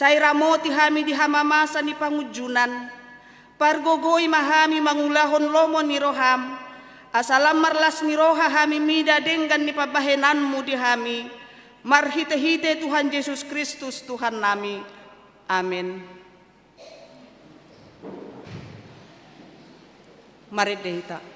Sairamo ti hami di hamamasa ni pangujunan, pargogoy mahami mangulahon lomo ni roham, asalam marlas ni roha hami mida denggan ni pabahenanmu di hami, marhite-hite Tuhan Yesus Kristus Tuhan nami. Amin. Mari dehita.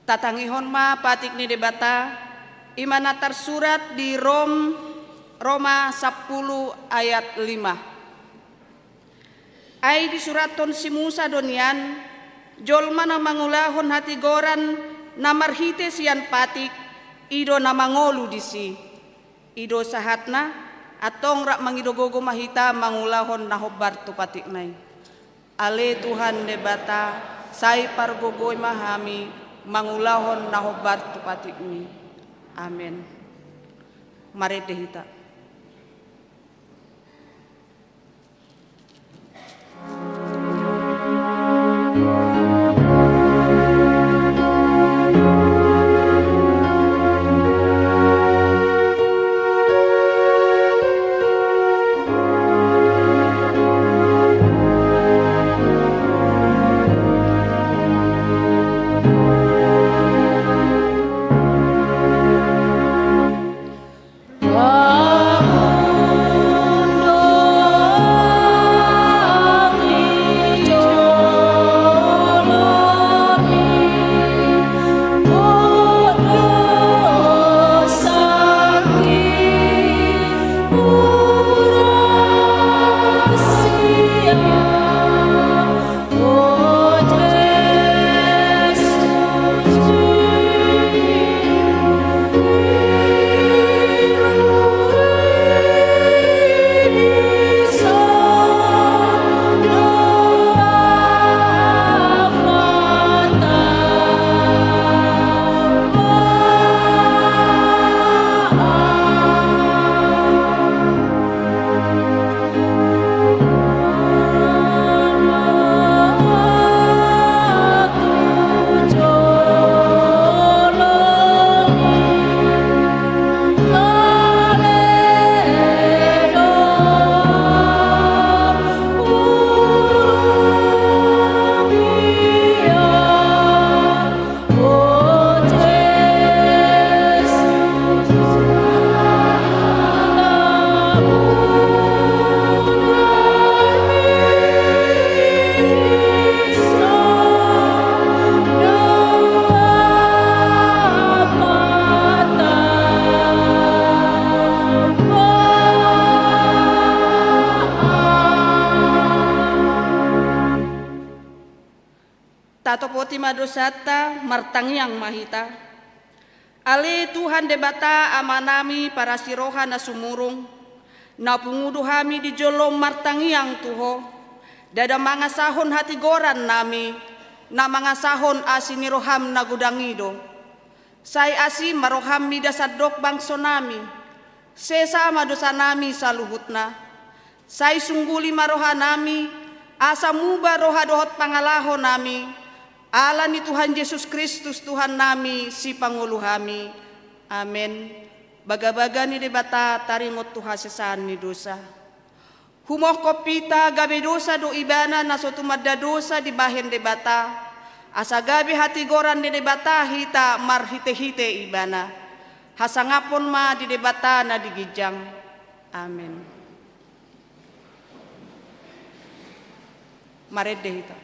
Tatangihon ma patik ni debata imana tersurat di Roma 10 ayat 5. Ai disuraton si Musa donian jolma na mangulahon hati goran namarhite sian patik ido na mangolu disi ido sahatna atong rak mangidogogo mahita mangulahon na hobar tu patik nai. Ale Tuhan debata sai pargogoy mahami mangulahon na hobar tu patik mi. Amin. Mari dehita. Tato poti madosata martangyang mahita. Ale Tuhan debata amanami para siroha na sumurung, na pungudo hami di jolom martangyang tuho, dada mga sahon hati goran nami, na mga sahon asiniroham na gudangido. Say asi maroham mida sadok bangso nami, sesama dosa nami saluhutna. Say sungguli maroha nami, asa muba roha dohot pangalaho nami, ala ni Tuhan Yesus Kristus Tuhan nami si Pangulo kami. Amen. Baga-baga ni debata taringot Tuhan sesaan ni dosa. Humoh kopita gabi dosa do ibana na sotumada dosa di bahen debata. Asa gabi hati goran di debata hita marhite-hite ibana. Hasangapon ma di debata na digijang. Amen. Marede hita.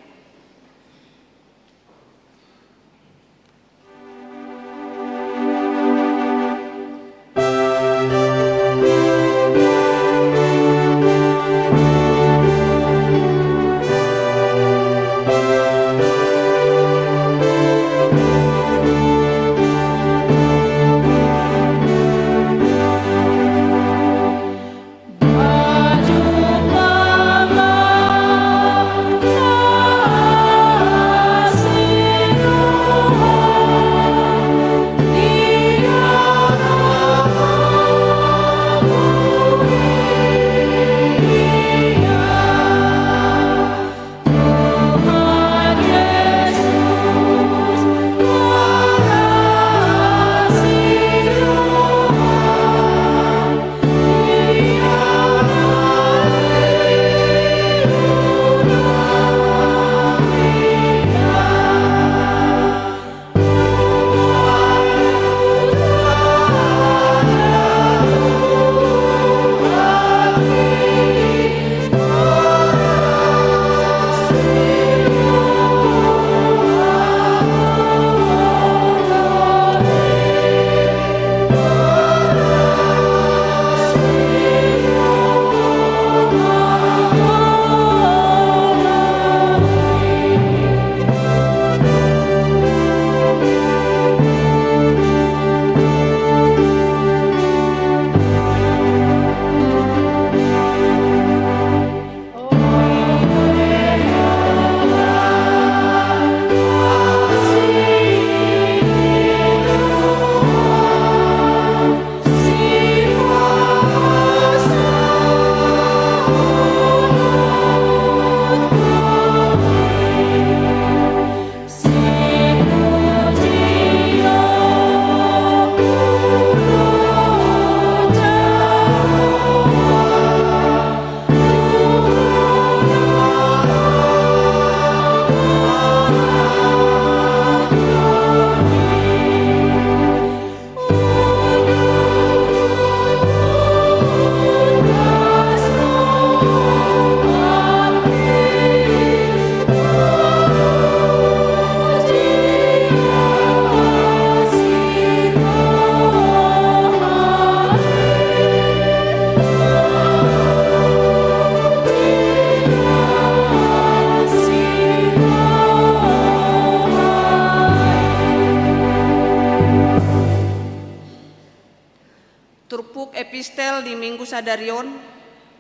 Turpuk epistel di Minggu Sadarion,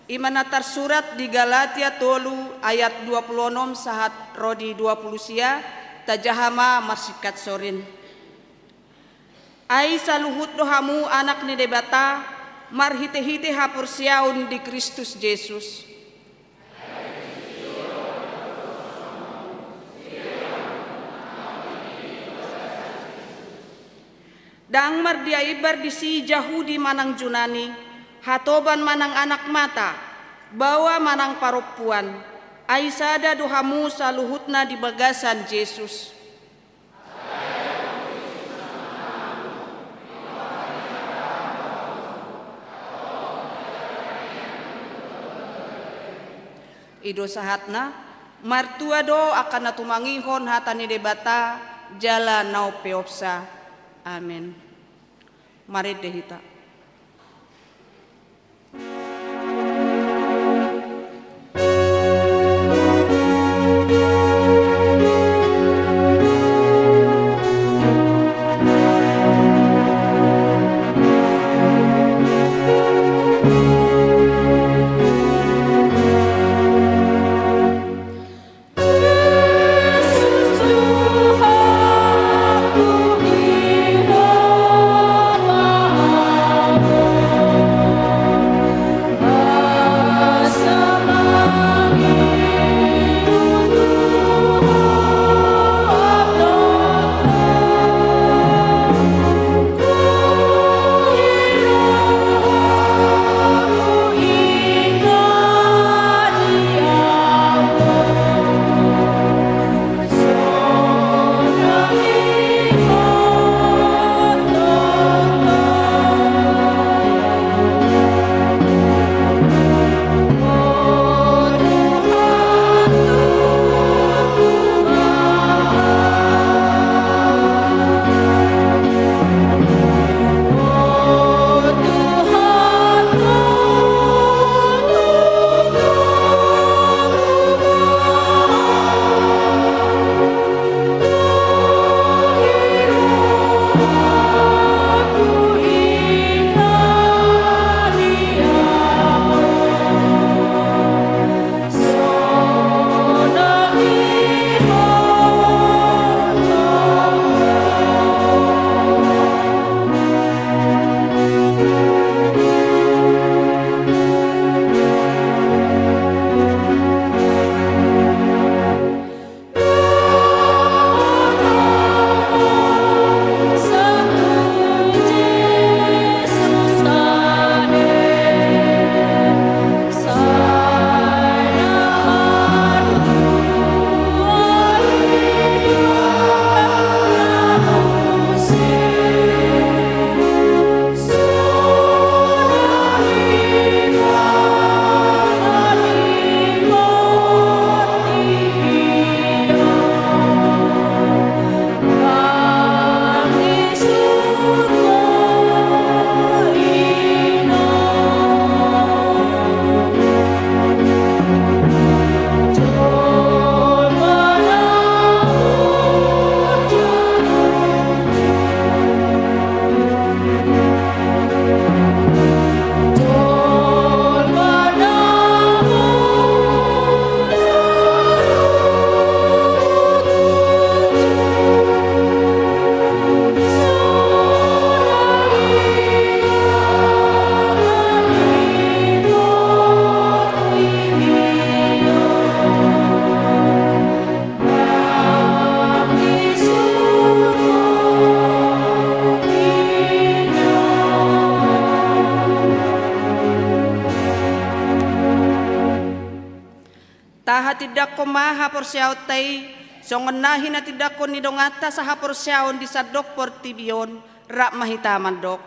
imanatar surat di Galatia tolu ayat 26 sahat rodi 20 sia tajahama marsikat sorin. Ai saluhut dohamu anak ni debata marhite-hite hapur siaun di Kristus Yesus. Dang mardia ibar di si Jahudi manang Junani, hatoban manang anak mata, bawa manang parupuan, aisada dohamu saluhutna di bagasan Yesus. Ido sahatna, martua do akan natumangihon hatani debata, jala nau peopsa. Amin. Mari dehita. Yesus Tuhanku, tidak ko maha porsyaw tay, songonahin na tidak ko nidongata sa haporsyaw di sa dok portibion, rak mahitaman dok.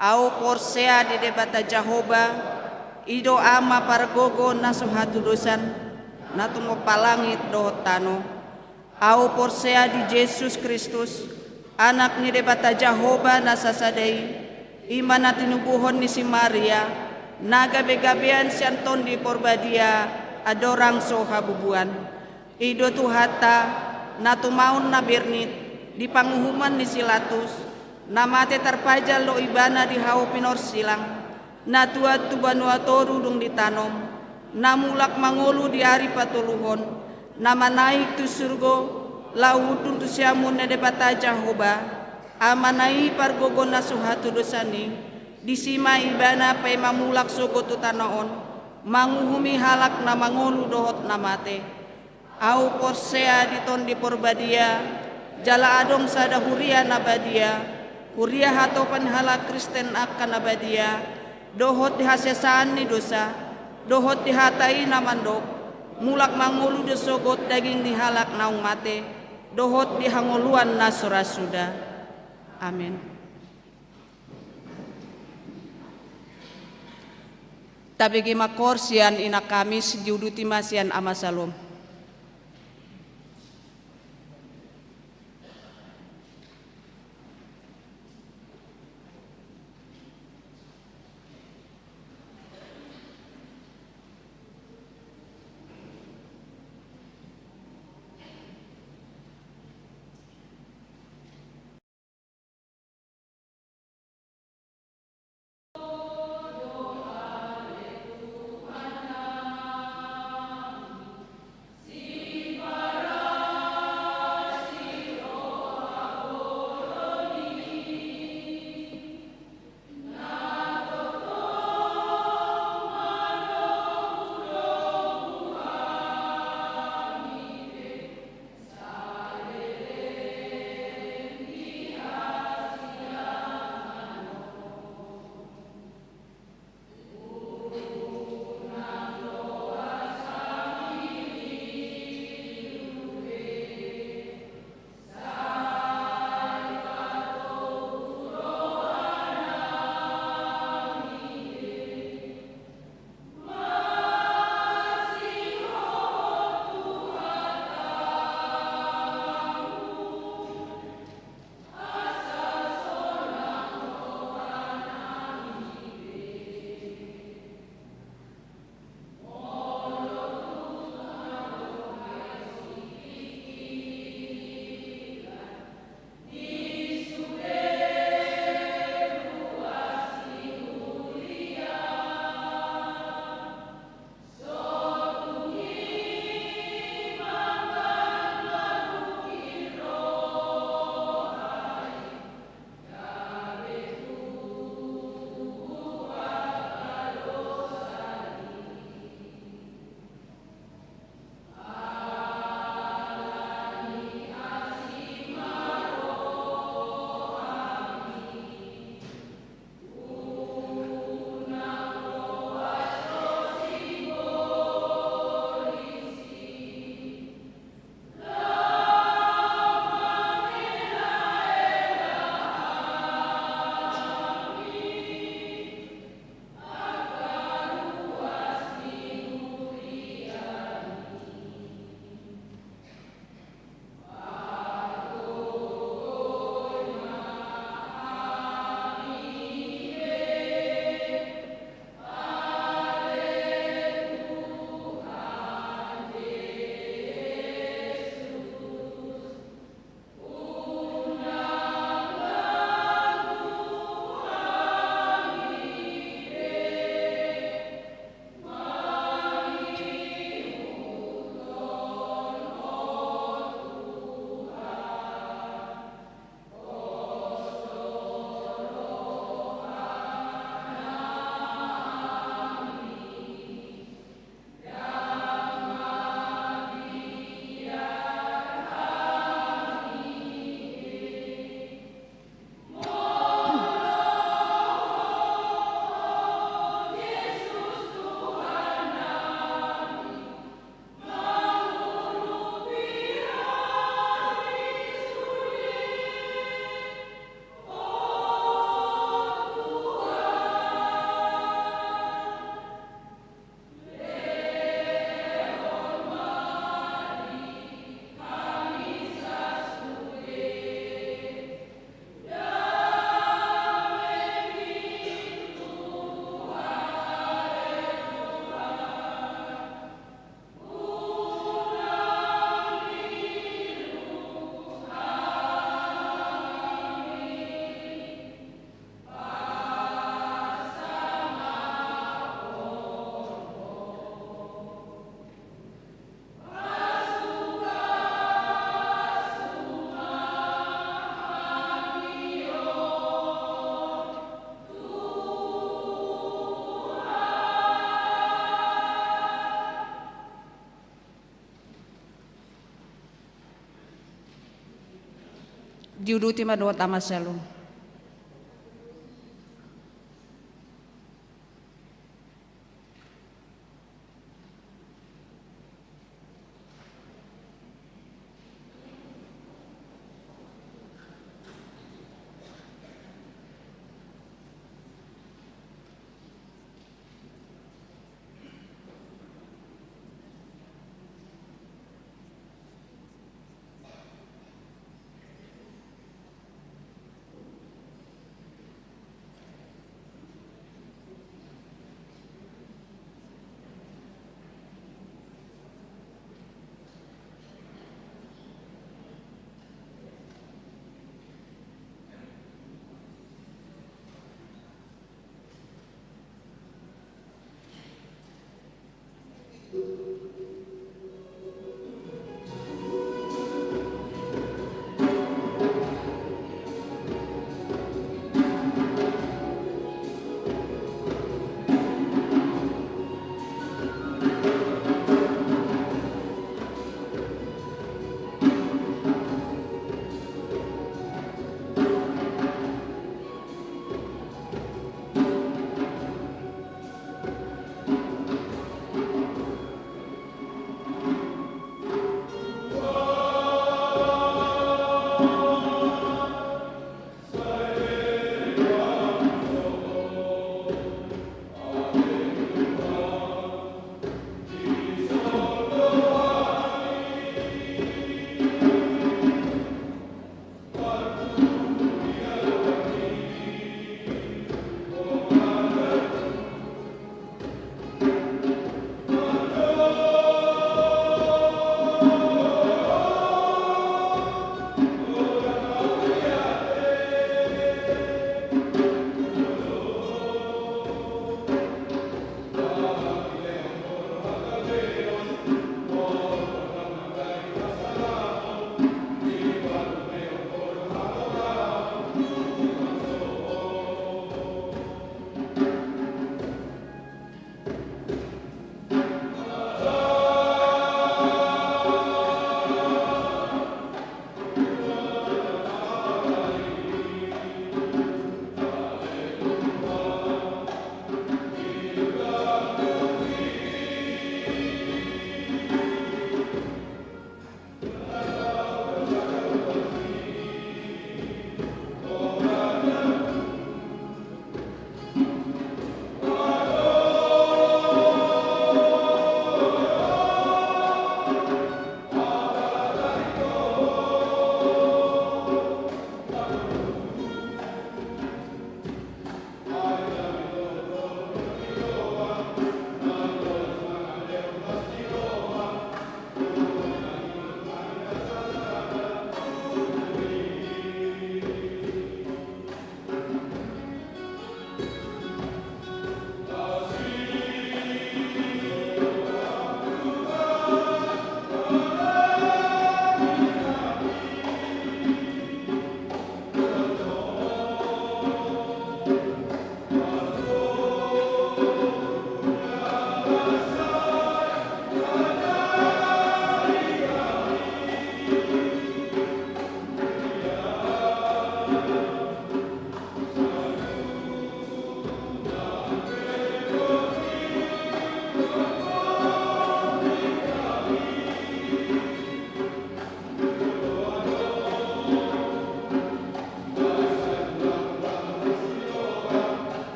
Au porsya di debata Jehovah, ido ama pargogo na suhatudusan, na tumupalangit do tano. Au porsya di Jesus Kristus, anak ni debata Jehovah na sasaday, iman na tinubuhon ni si Maria, nagabe-gabean si Anton di Porbadia, adorang so habubuan. Ido tuhata, na tumaon na bernit, di panguhuman ni Silatus, na mate tarpajal lo ibana di hao pinorsilang, na tuat tubanuatoru dung ditanom, na mulak mangolu di hari patuluhon, na manaik tu surgo, laudul tu siamun na debata Jehovah, amanai pargogon na suhatu dosani, disima ibana pay mamulak sugo tu tanaon, manguhumi halak na mangolu dohot na mate. Au porsea diton di Porbadia, jala adong sada huria na badia, huria hatopan halak Kristen akan na badia, dohot dihasesaan ni dosa, dohot dihatai na mandok, mulak mangulu dosogot daging dihalak naung mate, dohot dihangoluan na surasuda. Amin. Tabigi makorsian ina kamis diuduti masian amasalom. diuduti madot amasalo.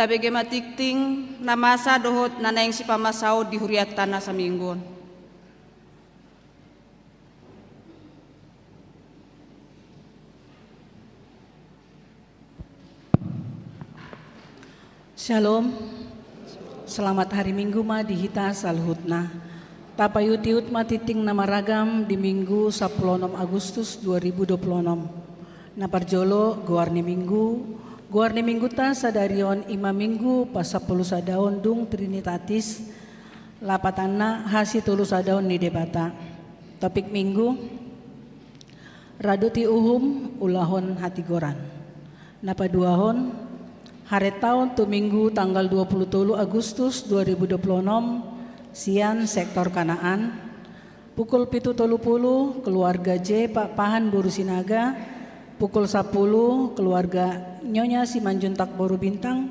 tabege matikting na masa dohot na naing si pamasaw di huriat tanah sa minggon. Shalom, selamat hari Minggu ma di hita salhutna. Tapayutiut matiting nama ragam di Minggu 16 Agustus 2026. Naparjolo guarni Minggu ta sadarion ima Minggu pas 10 sadaun dung Trinitatis lapatana hasi tulu sadaun ni debata. Topik Minggu raduti uhum ulahon hati goran. Napaduahon hari tahun tu Minggu tanggal 23 Agustus 2026 sian sektor Kanaan pukul 7.30 keluarga J Pak Pahan Boru Sinaga, pukul 10 keluarga Nyonya Simanjuntak Boru Bintang,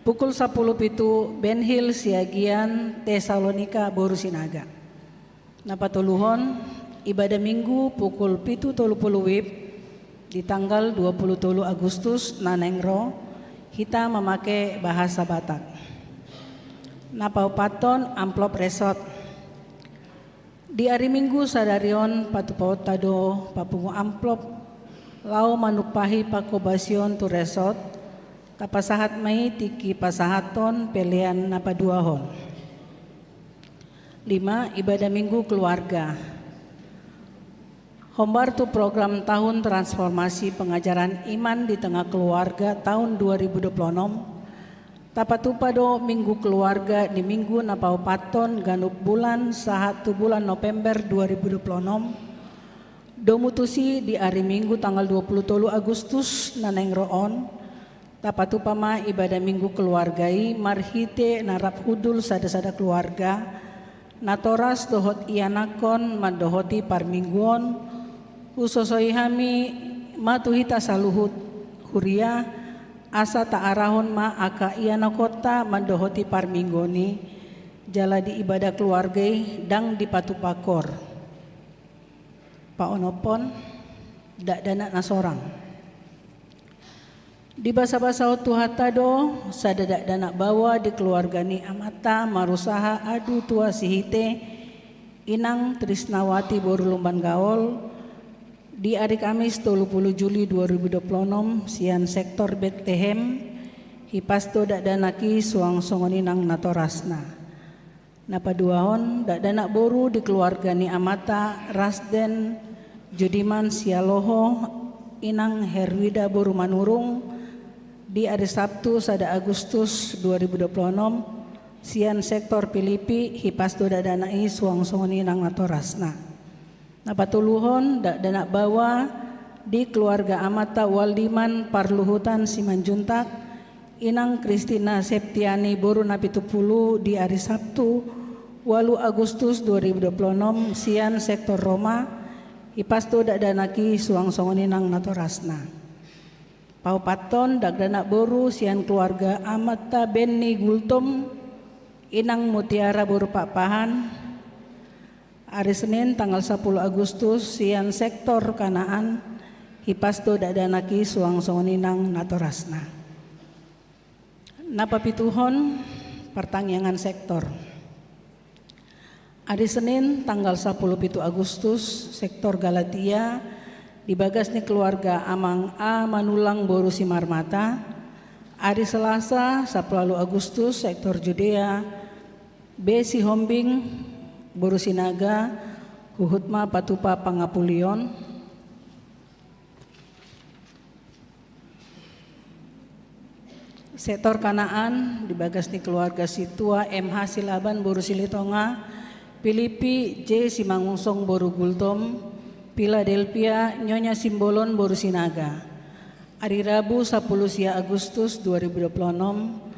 pukul 10 pitu Ben Hill Siagian Tesalonika Boru Sinaga. Napatuluhon ibadah Minggu pukul 7.30 WIB di tanggal 20 Agustus nanengro kita memakai bahasa Batak. Napaupaton amplop resort di hari Minggu sadarion patupaut tado papungu amplop lau manupahi pakobasion tu resort tapasahat mai tiki pasahaton pelian napaduahon. 5. Ibadah Minggu keluarga. Hombar tu program tahun transformasi pengajaran iman di tengah keluarga tahun 2026. Tapatupado Minggu keluarga di Minggu napaupaton ganup bulan sahatu bulan November 2026. Domutusi di hari Minggu tanggal 23 Agustus nanengroon. Tapatupama ibadah Minggu keluargai marhite narap hudul sada-sada keluarga. Natoras dohot ianakon madohoti parmingguon. Usosoi hami matuhita saluhut huria asa taarahon ma aka iana kota mandohoti parminggoni jala di ibadah keluargai dang di patupakor paonopon dak dana nasorang di basa-basa tuhatado sadadak dana bawa di keluargani amata marusaha adu tua sihite inang Trisnawati Boru Lumban Gaol di hari Kamis 30 Juli 2026 sian sektor Bethlehem hipasto dak danaki suang songoninang natorasna. Napaduahon dak danak boru di keluarga ni amata Rasden Judiman Sialoho inang Herwida Boru Manurung di hari Sabtu sada Agustus 2026 sian sektor Pilipi hipasto dak danaki suang songoninang natorasna. Napatuluhon dak danak bawa di keluarga amata Waldiman Parluhutan Simanjuntak inang Kristina Septiani Boru Napitupulu di hari Sabtu 8 Agustus 2026 sian sektor Roma hipasto dak danaki suang songoninang natorasna. Paupaton dak danak boru sian keluarga amata Benny Gultom inang Mutiara Boru Pak Pahan hari Senin tanggal 10 Agustus sian sektor Kanaan hipasto dak danaki suang songoninang natorasna. Napapituhon pertangyangan sektor. Hari Senin tanggal 10 Agustus sektor Galatia dibagasni keluarga Amang A Manulang Boru Simarmata. Hari Selasa 10 Agustus sektor Judea B Sihombing Boru Sinaga Huhutma Patupa Pangapulion. Sektor Kanaan dibagas di keluarga Situa MH Silaban Boru Silitonga, Pilipi J Simangungsong Boru Gultom, Philadelphia Nyonya Simbolon Boru Sinaga. Hari Rabu 10 Agustus 2026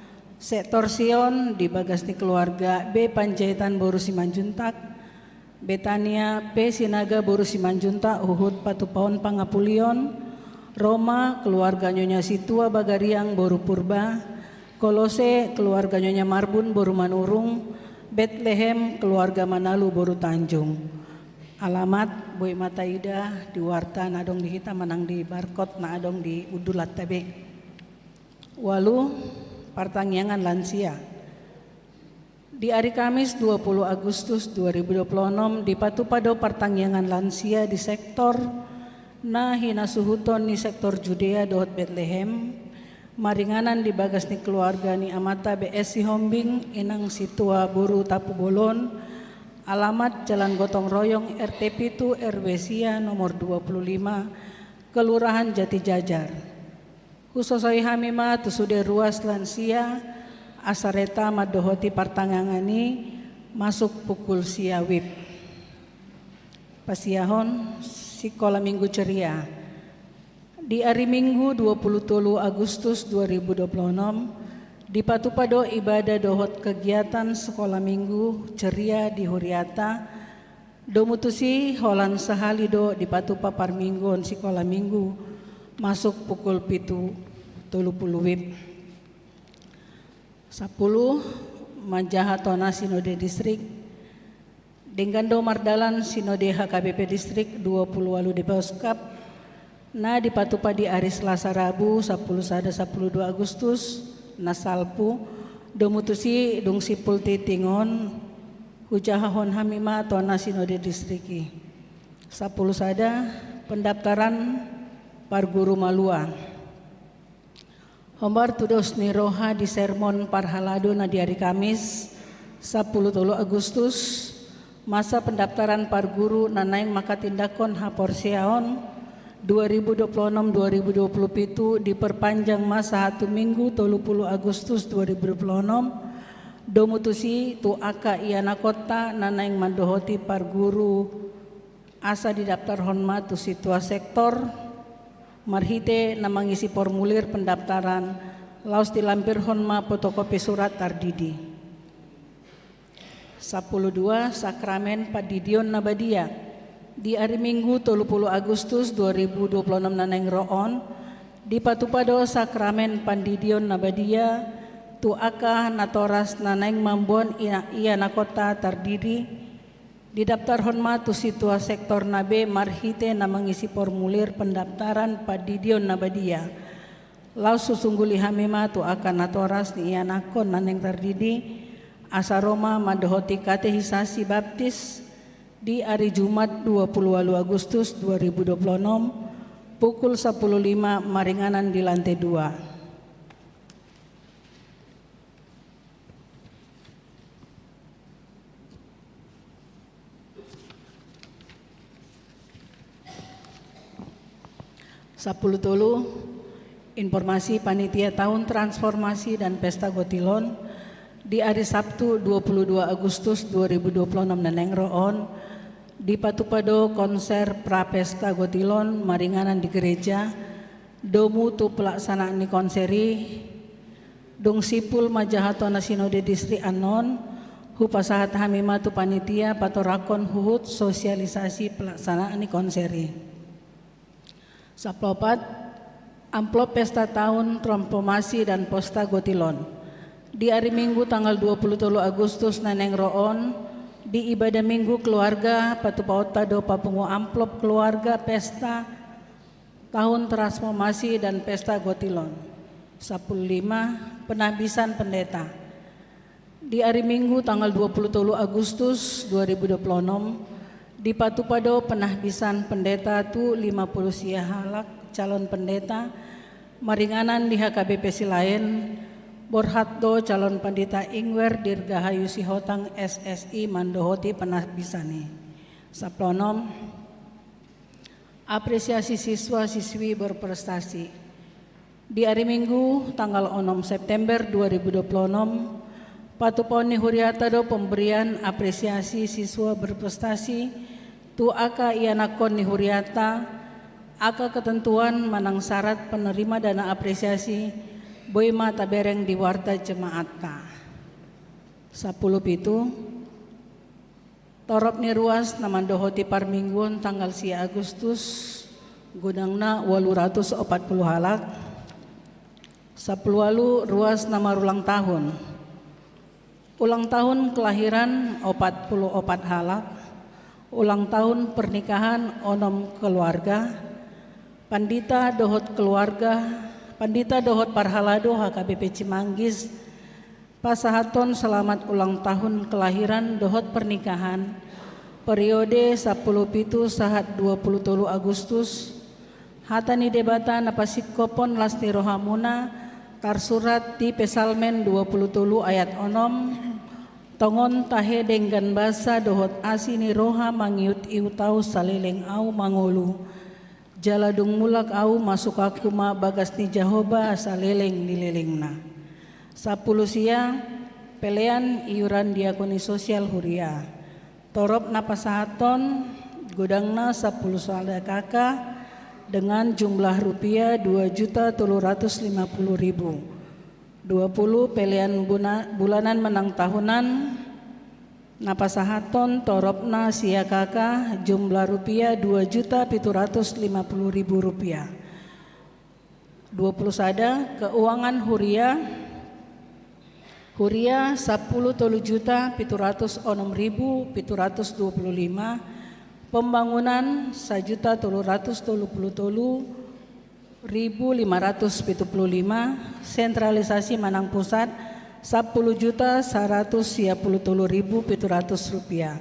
Sektor Sion dibagas di keluarga B Panjaitan Boru Simanjuntak, Betania P Sinaga Boru Simanjuntak Uhud Patupaon Pangapulion, Roma keluarga Nyonya Situa Bagariang Boru Purba, Kolose keluarga Nyonya Marbun Boru Manurung, Bethlehem keluarga Manalu Boru Tanjung. Alamat Boy Mataida di Warta nadong di Hita manang di Barkot na adong di Udulat tabe. Walu Pertangyangan Lansia. Di hari Kamis 20 Agustus 2026 di Patupado Pertangyangan Lansia di sektor na hinasuhuton ni sektor Judea dohot Bethlehem, maringanan di bagas ni keluarga ni Amata BSC Hombing inang situa Buru Tapu Bolon, alamat Jalan Gotong Royong RT 7 RW Sia nomor 25, Kelurahan Jati Jajar. Khususai hamima tusude ruas lansia asareta madohoti partangangani masuk pukul siawib. Pasiahon Sekolah Minggu Ceria. Di hari Minggu 23 Agustus 2026 di Patupado ibadah dohot kegiatan Sekolah Minggu Ceria di Huriata domutusi holan sahalido di Patupa Parminggon Sekolah Minggu masuk pukul 7:30 wib. 10 Majahatona Sinode Distrik Denggando Mardalan Sinode HKBP Distrik 20 Walu Depauskap na di Patupa di hari Selasa Rabu 10 sada 12 Agustus nasalpu domutusi dung sipul titingon hujahahon hamima tona Sinode Distriki 10 sada pendaftaran parguru malua. Hombar tudos ni roha di sermon parhalado na di hari Kamis 10 Agustus masa pendaftaran parguru nanaing makatindakon haporsiaon 2026-2027 diperpanjang masa 1 minggu 30 Agustus 2026 domutusi tu aka iana kota nanaing mandohoti parguru asa didaftar honma tu situa sektor marhite na mangisi formulir pendaftaran laos dilampir honma fotokopi surat tardidi. 12 Sakramen Padidion Nabadia di hari Minggu 30 Agustus 2026 naneng roon di Patupado Sakramen Pandidion Nabadia tu aka natoras naneng mambon ia nakota tardidi didaftar honma tu situa sektor nabe marhite na mengisi formulir pendaftaran Padidion Nabadia laus susungguli hamima tu akan natoras ni ia nakon naneng tardidi asaroma madohoti katehisasi baptis di hari Jumat 20 Agustus 2026 pukul 10.05 maringanan di lantai 2. Sapuluh tolu informasi panitia tahun transformasi dan pesta Gotilon di hari Sabtu 22 Agustus 2026 naneng roon di Patupado konser prapeska Gotilon maringanan di gereja domu tu pelaksanaan ni konseri dong sipul majahatona Sinode Distrik anon hupasahat hamima tu panitia patorakon huhut sosialisasi pelaksanaan ni konseri. Saplopat amplop pesta tahun transformasi dan posta Gotilon di hari Minggu tanggal 23 Agustus naneng roon di ibadah Minggu keluarga Patupa do papungu amplop keluarga pesta tahun transformasi dan pesta Gotilon 15 penahbisan pendeta di hari Minggu tanggal 23 Agustus 2026 di Patupado penahbisan pendeta tu 50 siahalak calon pendeta maringanan di HKBP Silain Borhatdo calon pendeta Ingwer Dirgahayu Sihotang SSI mandohoti penahbisani. Saplonom apresiasi siswa siswi berprestasi di hari Minggu tanggal 6 September 2026 Patuponi Huriata do pemberian apresiasi siswa berprestasi tu aka ianakon ni Huriata aka ketentuan manang syarat penerima dana apresiasi boima tabereng di warta jemaata 10 pitu torop ni ruas namandohoti parmingguan tanggal sia Agustus gudangna 840 halak 10 ruas nama ulang tahun kelahiran 44 halak ulang tahun pernikahan onom keluarga pandita dohot keluarga Pandita Dohot Parhalado HKBP Cimanggis, pasahaton selamat ulang tahun kelahiran Dohot pernikahan periode 10 pitu sahat 23 Agustus hatani debata napasik kopon lasti rohamuna tarsurat ti pesalmen 23 ayat 6 tongon tahe denggan basa Dohot asini roha mangiut iutau salileng au mangolu jaladung mulak au masuk aku ma bagas ni Jahoba salileng dililingna 10 siang pelean iuran diakoni sosial huria torop napasahaton gudangna 10 kakak dengan jumlah rupiah 2.350.000. 20 pelean bulanan menang tahunan napasahaton toropna sia kakak jumlah rupiah 2.750.000 rupiah. 20 sada keuangan huria 10.706.725 pembangunan 1.333.575 sentralisasi Manang Pusat 10.133.700 rupiah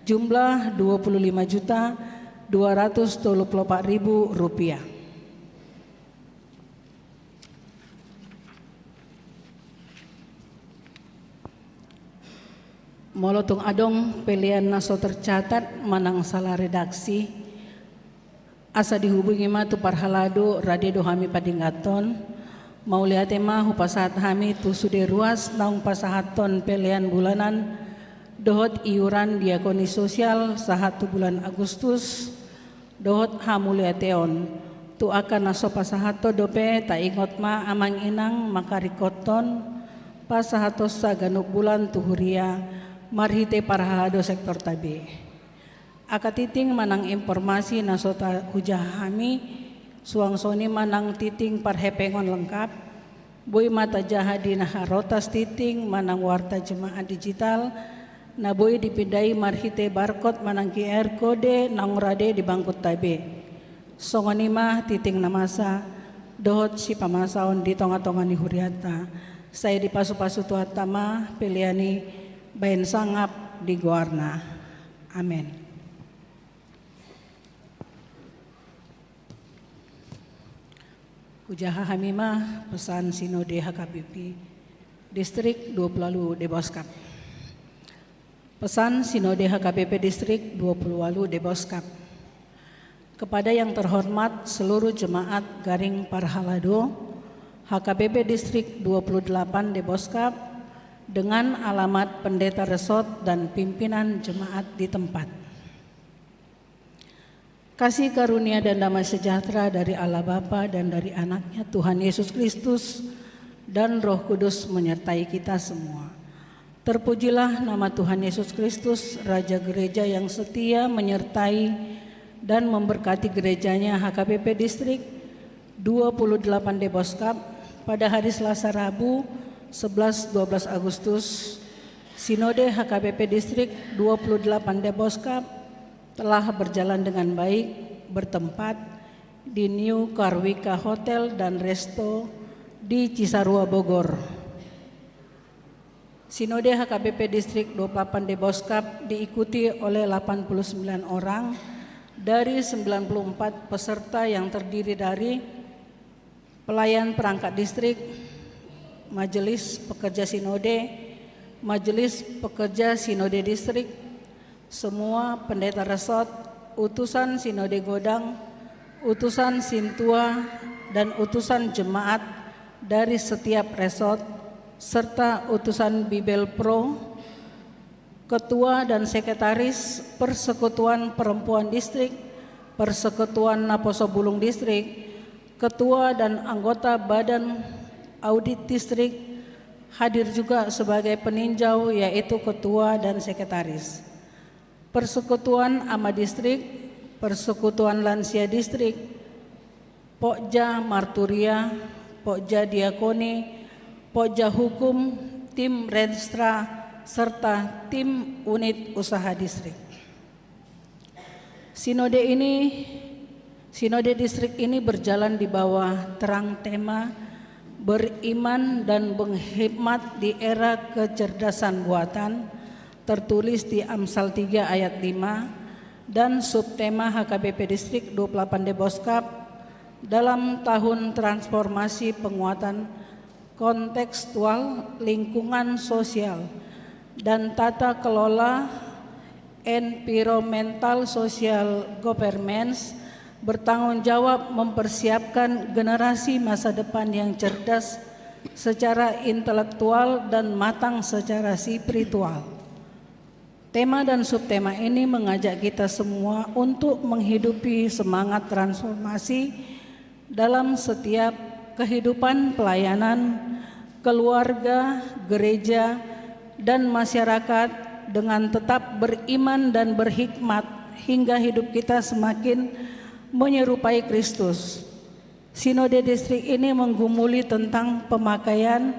jumlah 25.234.000 rupiah. Molotung adong pilihan naso tercatat manang salah redaksi asa dihubungi ma tu Parhalado radedo hami padinggaton mau lihat tema hupasahat hami tu sude ruas naung pasahaton pilihan bulanan dohot iuran diakoni sosial sahatu bulan Agustus dohot hamuliateon tu akan naso pasahato dope ta ingot ma amang inang makarikoton pasahatos sa ganuk bulan tuhuria marhite Parhalado sektor tabi. Akatiting manang informasi nasota hujah hami suang soni manang titing parhepengon lengkap boy mata jaha di naharotas titing manang warta jemaah digital na boy dipindai marhite barcode manang QR kode nangurade di bangkut tabi. Songoni mah titing namasa dohot si pamasaon di tonga-tonga ni huriata. Saya dipasu-pasu tuatama piliani bain sangap di goarna. Amin. Ujaha hamimah pesan Sinode HKBP Distrik 20 Deboskap. Pesan Sinode HKBP Distrik 20 Deboskap. Kepada yang terhormat seluruh jemaat Garing Parhalado HKBP Distrik 28 Deboskap dengan alamat pendeta resort dan pimpinan jemaat di tempat. Kasih karunia dan damai sejahtera dari Allah Bapa dan dari anaknya Tuhan Yesus Kristus dan Roh Kudus menyertai kita semua. Terpujilah nama Tuhan Yesus Kristus, Raja Gereja yang setia menyertai dan memberkati gerejanya HKBP Distrik 28 Deboskap pada hari Selasa Rabu 11-12 Agustus. Sinode HKBP Distrik 28 Deboskap telah berjalan dengan baik bertempat di New Karwika Hotel dan Resto di Cisarua, Bogor. Sinode HKBP Distrik 28 Deboskap diikuti oleh 89 orang dari 94 peserta yang terdiri dari pelayan perangkat distrik, Majelis Pekerja Sinode, Majelis Pekerja Sinode Distrik, semua pendeta resort, utusan Sinode Godang, utusan Sintua, dan utusan jemaat dari setiap resort, serta utusan Bibel Pro, ketua dan sekretaris Persekutuan Perempuan Distrik, Persekutuan Naposo Bulung Distrik, ketua dan anggota Badan Audit Distrik, hadir juga sebagai peninjau yaitu ketua dan sekretaris. Persekutuan Ama Distrik, Persekutuan Lansia Distrik, Pokja Marturia, Pokja Diakoni, Pokja Hukum, tim Renstra, serta tim unit usaha distrik. Sinode ini Sinode distrik ini berjalan di bawah terang tema beriman dan menghikmat di era kecerdasan buatan, tertulis di Amsal 3 ayat 5, dan subtema HKBP Distrik 28 Deboskap dalam tahun transformasi penguatan kontekstual lingkungan sosial dan tata kelola environmental social governance, bertanggung jawab mempersiapkan generasi masa depan yang cerdas secara intelektual dan matang secara spiritual. Tema dan subtema ini mengajak kita semua untuk menghidupi semangat transformasi dalam setiap kehidupan pelayanan, keluarga, gereja, dan masyarakat dengan tetap beriman dan berhikmat hingga hidup kita semakin menyerupai Kristus. Sinode distrik ini menggumuli tentang pemakaian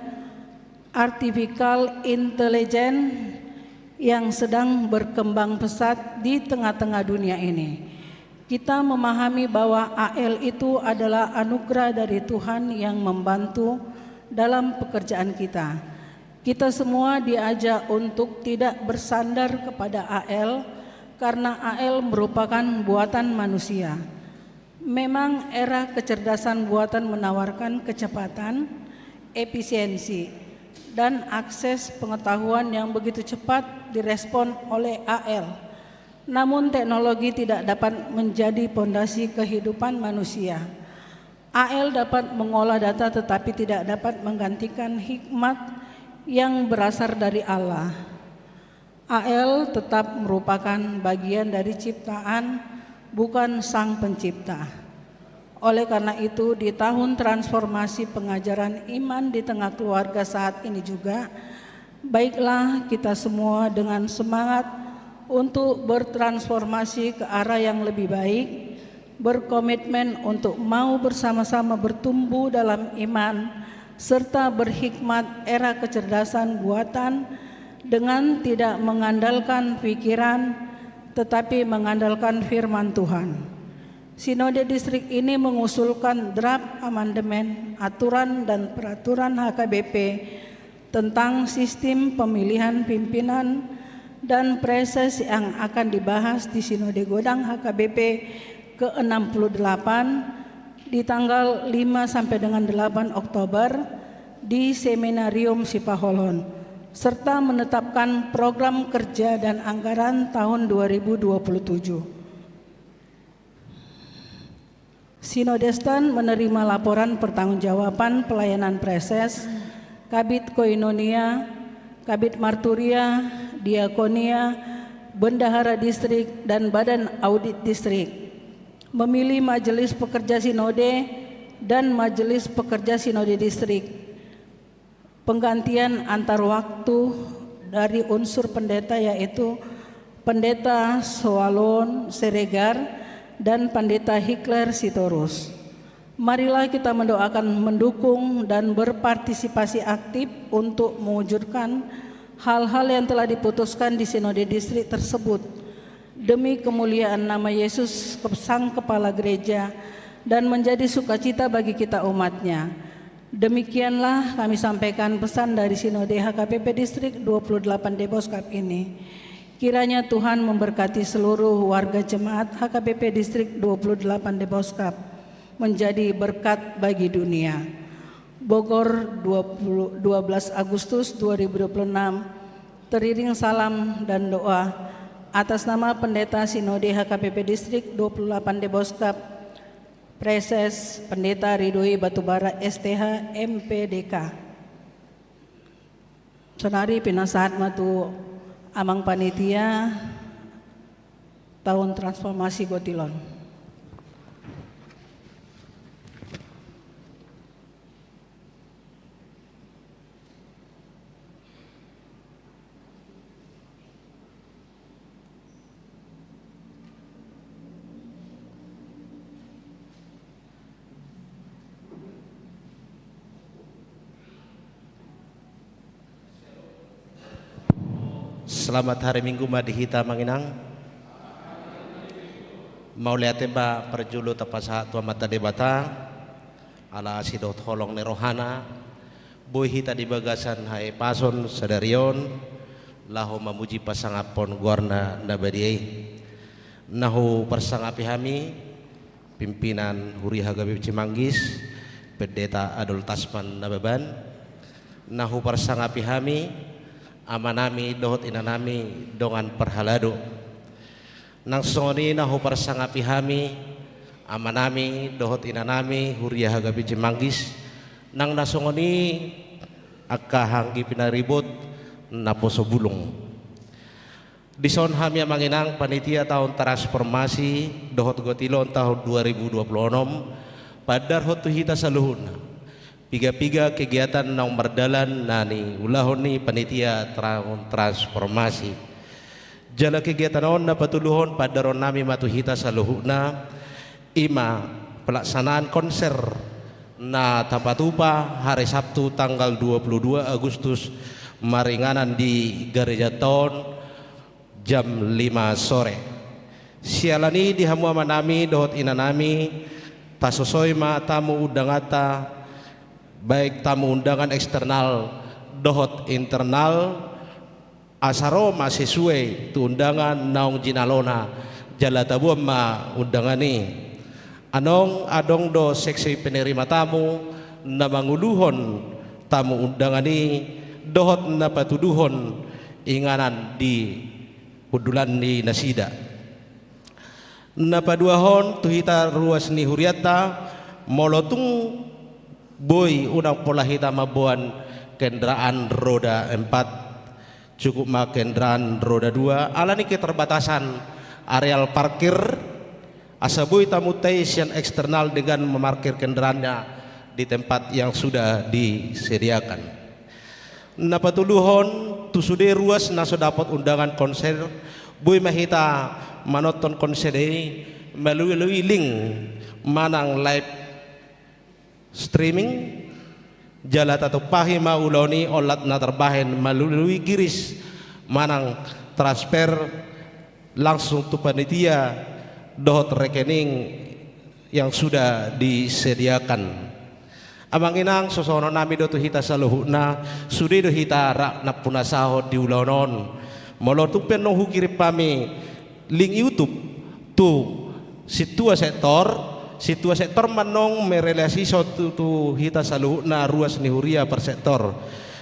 artificial intelligence yang sedang berkembang pesat di tengah-tengah dunia ini. Kita memahami bahwa AL itu adalah anugerah dari Tuhan yang membantu dalam pekerjaan kita. Kita semua diajak untuk tidak bersandar kepada AL karena AL merupakan buatan manusia. Memang era kecerdasan buatan menawarkan kecepatan, efisiensi, dan akses pengetahuan yang begitu cepat direspon oleh AL. Namun teknologi tidak dapat menjadi pondasi kehidupan manusia. AL dapat mengolah data tetapi tidak dapat menggantikan hikmat yang berasal dari Allah. AL tetap merupakan bagian dari ciptaan, bukan sang pencipta. Oleh karena itu, di tahun transformasi pengajaran iman di tengah keluarga saat ini juga, baiklah kita semua dengan semangat untuk bertransformasi ke arah yang lebih baik, berkomitmen untuk mau bersama-sama bertumbuh dalam iman, serta berhikmat era kecerdasan buatan dengan tidak mengandalkan pikiran, tetapi mengandalkan firman Tuhan. Sinode distrik ini mengusulkan draft amandemen aturan dan peraturan HKBP tentang sistem pemilihan pimpinan dan preses yang akan dibahas di Sinode Godang HKBP ke-68 di tanggal 5 sampai dengan 8 Oktober di Seminarium Sipaholon, serta menetapkan program kerja dan anggaran tahun 2027. Sinodestan menerima laporan pertanggungjawaban pelayanan preses, Kabid Koinonia, Kabid Marturia, Diakonia, Bendahara Distrik, dan Badan Audit Distrik. Memilih Majelis Pekerja Sinode dan Majelis Pekerja Sinode Distrik. Penggantian antar waktu dari unsur pendeta yaitu Pendeta Soalon Seregar dan Pendeta Hikler Sitorus. Marilah kita mendoakan, mendukung, dan berpartisipasi aktif untuk mewujudkan hal-hal yang telah diputuskan di Sinode Distrik tersebut demi kemuliaan nama Yesus Sang Kepala Gereja dan menjadi sukacita bagi kita umatnya. Demikianlah kami sampaikan pesan dari Sinode HKBP Distrik 28 Deboskap ini. Kiranya Tuhan memberkati seluruh warga jemaat HKBP Distrik 28 Deboskap menjadi berkat bagi dunia. Bogor 12 Agustus 2026. Teriring salam dan doa atas nama Pendeta Sinode HKBP Distrik 28 Deboskap, Preses Pendeta Ridhoi Batubara STH MPDK. Sonari pinasahat matu amang panitia tahun transformasi Gotilon. Selamat hari Minggu Madihita Manginang. mau lihat ba perjulu tapasa tua mata debata ala sidot holong ni rohana boy hita di bagasan hai pason sadarion lahu memuji pasangapon guarna nabadiai nahu persangapi hami pimpinan Huri Hagabi Cimanggis Pendeta Adol Tasman Nababan nahu persangapi hami amanami dohot inanami dongan perhalado nang soni nahu persangapi hami amanami dohot inanami Huri Hagabi Cimanggis nang nasongoni akka hanggi pinaribot naposo bulung di son hami manginang panitia tahun transformasi dohot gotilon tahun 2026 padar hotu hita saluhuna piga-piga kegiatan nang berdalan nani ulahoni panitia tahun transformasi jala kegiatan on na patuluhon padaron nami matuhita saluhuna ima pelaksanaan konser na tapatupa hari Sabtu tanggal 22 Agustus maringanan di Gereja Ton jam 5 sore sialani di hamu manami dohot inanami tasosoy ma tamu undangata baik tamu undangan eksternal dohot internal asaro sesuai tu undangan naung jinalona jala tabuam ma undangani anong adong do seksi penerima tamu na manguluhon tamu undangani dohot na patuduhon inganan di hudulan ni nasida na paduahon tuhita ruas ni huriata molotung boy unang polahita mabuan kendaraan roda 4 cukup ma kendaraan roda 2 alani keterbatasan areal parkir asaboy tamu yang eksternal dengan memarkir kendaraannya di tempat yang sudah disediakan napatuluhon tusude ruas naso dapat undangan konser boy mahita manoton konser ini melalui link manang live streaming jala atau pahi mauloni olat na terbahen melalui giris manang transfer langsung tu panitia dohot rekening yang sudah disediakan amang inang sosono nami do tu hita saluhuna sudi do hita rak napunasaho di ulonon molotupen no hukirip pami link YouTube tu situa sektor manong merelasi tu hita saluhuna ruas ni huria per sektor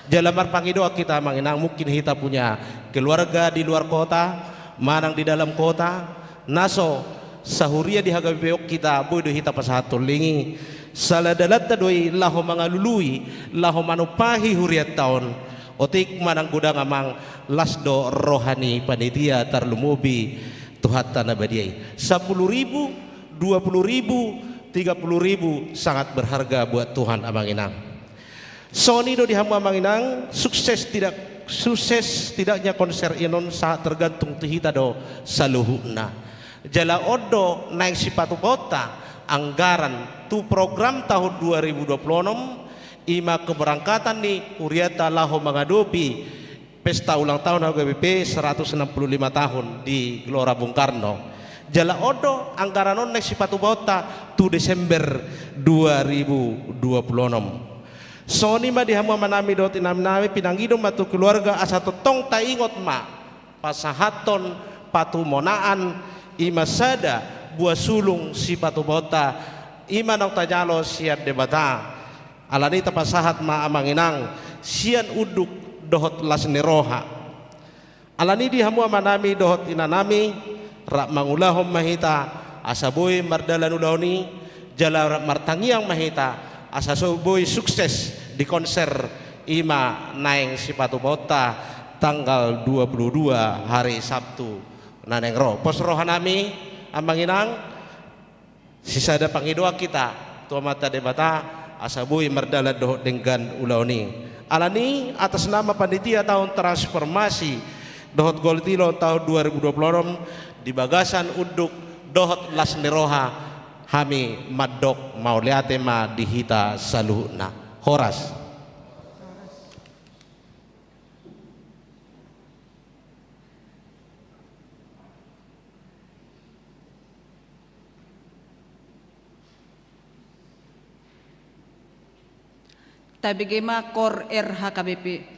jalamar pangidoa kita manginang mungkin hita punya keluarga di luar kota manang di dalam kota naso sahuria di hagabeok kita boy do hita pasahatul lingi saladalata doi laho mangalului laho manupahi huriat tahun otik manang gudang amang lasdo rohani panitia tarlumubi tuhata nabadiai 10.000 20.000 30.000 sangat berharga buat Tuhan amang inang Sony do di hamu amang inang sukses tidaknya konser inon sangat tergantung tuhita do saluhuna jala odo naik sipatu kota anggaran tu program tahun 2026 ima keberangkatan ni Uriata laho menghadapi pesta ulang tahun HGBP 165 tahun di Gelora Bung Karno jala odo anggaran on naik sipatu kota tu Desember 2026 Sony ma dihamu manami dot inam-nami pinangido matu keluarga asa totong taingot ma pasahaton patu monaan ima sada buah sulung si patu bota ima nang tajalo sian debata alani tapasahat ma amanginang sian uduk dohot lasni roha alani dihamu manami dohot inanami rak mangulahom mahita asaboy mardalan ulawni jala rak martangiang mahita asasoboy sukses di konser ima naeng si patu bota tanggal 22 hari Sabtu naneng roh pos rohanami amanginang sisada pangidoa kita tua mata debata asabui merdala doh dengan ulauni alani atas nama panitia tahun transformasi dohot goltilo tahun 2026 di bagasan uduk dohot lasneroha hami madok mauliate ma dihita saluhna horas tabigema Kor RHKBP.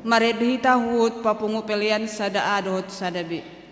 maredhita hut papungupelian sada adot sadabi.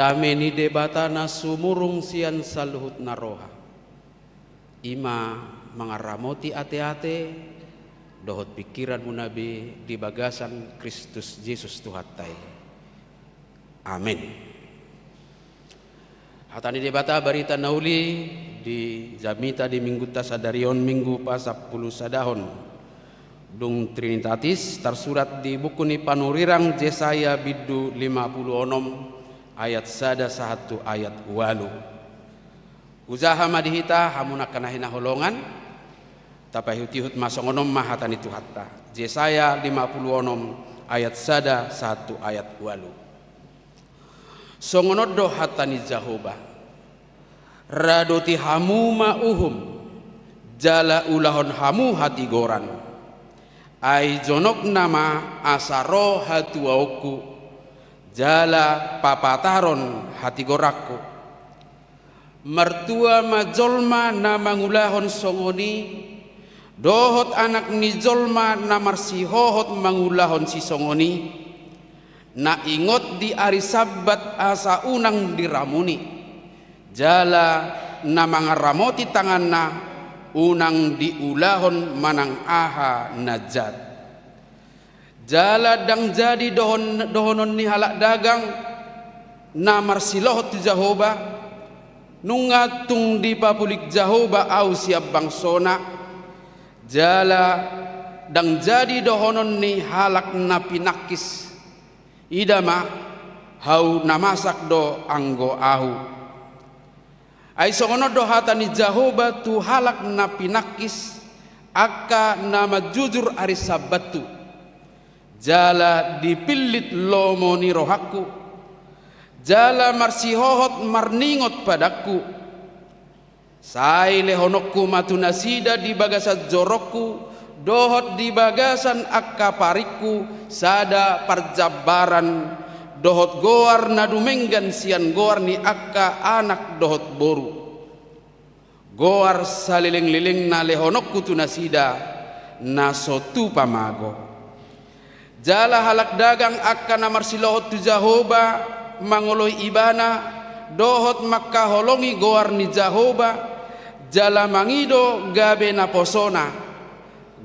Dameni debatana sumurung sian saluhut naroha. Ima mangaramoti ate-ate dohot pikiran munabi di bagasan Kristus Yesus Tuhatai. Amin. Hatani debata barita nauli di Jamita di Minggu Tasadarion Minggu pa-10 sadahon dung Trinitatis tersurat di buku ni panurirang Jesaya bidu 56 ayat 1 ayat 8. Uzaha madihita hamuna kanahina holongan tapi hutihut masongonom mahatan itu hatta. Jesaya 56 ayat 1 ayat 8. Songonodo hatani Jahoba radoti hamu mauhum jala ulahon hamu hati goran ai jonok nama asaro hatuauku jala papataron hati gorakku mertua majolma nama ngulahon songoni dohot anak ni jolma namar si hohot mangulahon si songoni na ingot di ari sabat asa unang diramuni jala na mga ramoti tanganna unang diulahon manang aha najat jala dang jadi dohonon ni halak dagang na marsilohot ti Jahoba nungatung di papulik Jahoba au siap bangsona jala dang jadi dohonon ni halak na pinakis idama hau namasak do anggo ahu ai songono do hatani Jahoba tu halak na pinakis aka nama jujur ari sabatu jala dipilit lomo ni rohaku jala marsihohot marningot padaku sai lehonokku matunasida di bagasa jorokku dohot di bagasan akka pariku sada parjabaran dohot goar nadumenggan sian goar ni akka anak dohot boru goar saliling-liling na lehonokku tunasida na sotu pamago jala halak dagang akka namar silohot tu Jahoba mangoloy ibana dohot makkaholongi goar ni Jahoba jala mangido gabe na posona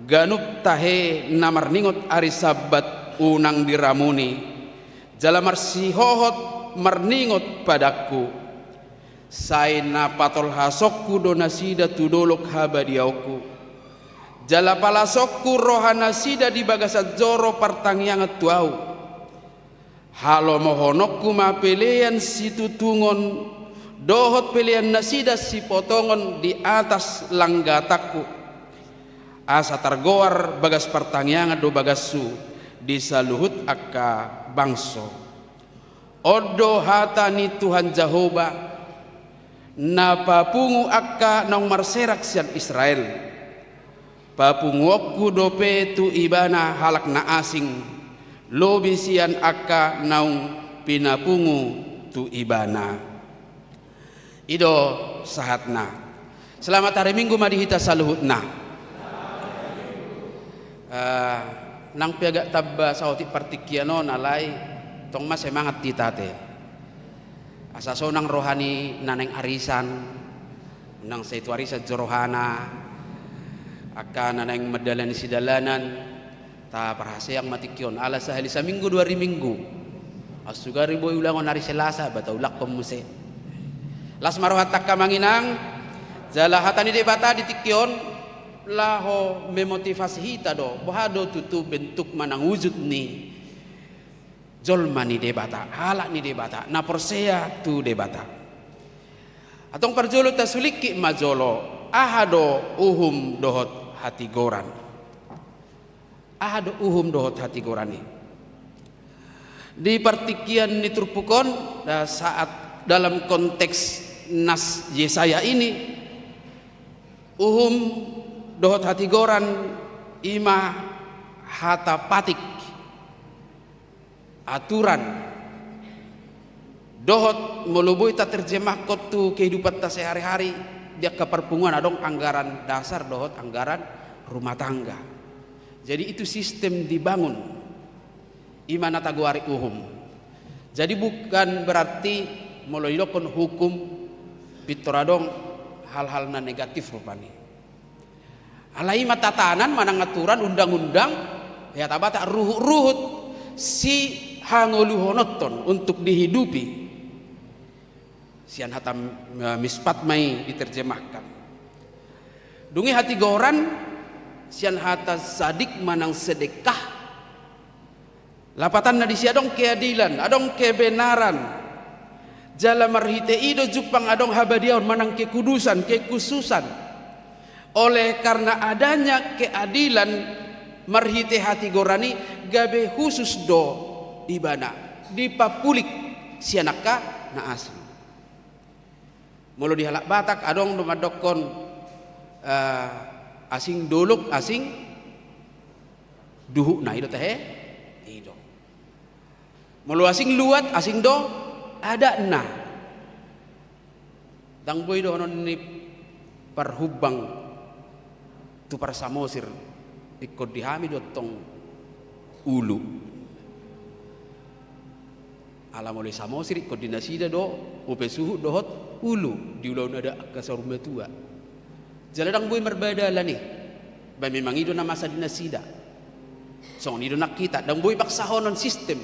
ganup tahe namar ningot ari sabat unang diramuni jala marsihohot marningot padaku sai na patol hasokku donasida tudolok habadiauku jala palasokku rohanasida di bagasat joro partangyangat tuau halo mohonokku mapelean si tutungon dohot pelean nasida si potongon di atas langgatakku asa targoar bagas partangyangat do bagasu di saluhut akka bangso odo hatani Tuhan Jahoba na papungu akka nang marserak sian Israel papungokku dope tu ibana halak na asing lobi sian akka naung pinapungu tu ibana ido sahatna selamat hari Minggu madihita saluhutna nang piagak tabba sauti partikiano nalai tong mas semangat titate asa sonang rohani naneng arisan nang saitu arisan jorohana akan naneng medalan sidalanan ta parhaseang matikion ala sahali sa minggu 2 minggu asugari boy ulangon hari Selasa bataulak pemuse las marohat takka manginang jala hatani debata ditikion laho memotivasi hita do bahado tutu bentuk manang wujud ni jolma ni debata halak ni debata na persea tu debata atong parjolo ta suliki majolo ahado uhum dohot hati goran ahado uhum dohot hati gorani di partikian ni turpukon saat dalam konteks nas Yesaya ini uhum dohot hati goran ima hata patik aturan dohot melubui tak terjemah kotu kehidupan ta sehari-hari dia keperpungan adong anggaran dasar dohot anggaran rumah tangga jadi itu sistem dibangun ima nata guari uhum jadi bukan berarti meloilokon hukum pitoradong hal-hal na negatif rupani alai matatanan manang aturan undang-undang ya tabata ruhut si hangoluhonoton untuk dihidupi sian hatam mispat mai diterjemahkan. Dungi hati goran sian hata sadik manang sedekah. Lapatan na di siadong keadilan, adong kebenaran. Jala marhite ido jupang adong habadiaon manang kekudusan, kekhususan. Oleh karena adanya keadilan marhite hati gorani gabe khusus do ibana dipapulik sianaka na asli. Mulu dihalak Batak adong dumadokon asing doluk asing duhu na ido teh ido. Mulu asing luat asing do ada na. Dang boy do non ni parhubang tu par samosir ikut dihami do tong ulu. Alam oleh samosir ikut dinasida do upe suhu dohot ulu diulau nada kasarumah tua. Jaladang boy merbeda lah nih. Ba memang itu nama masa dinasida. So itu nak kita dang boy baksahonon sistem.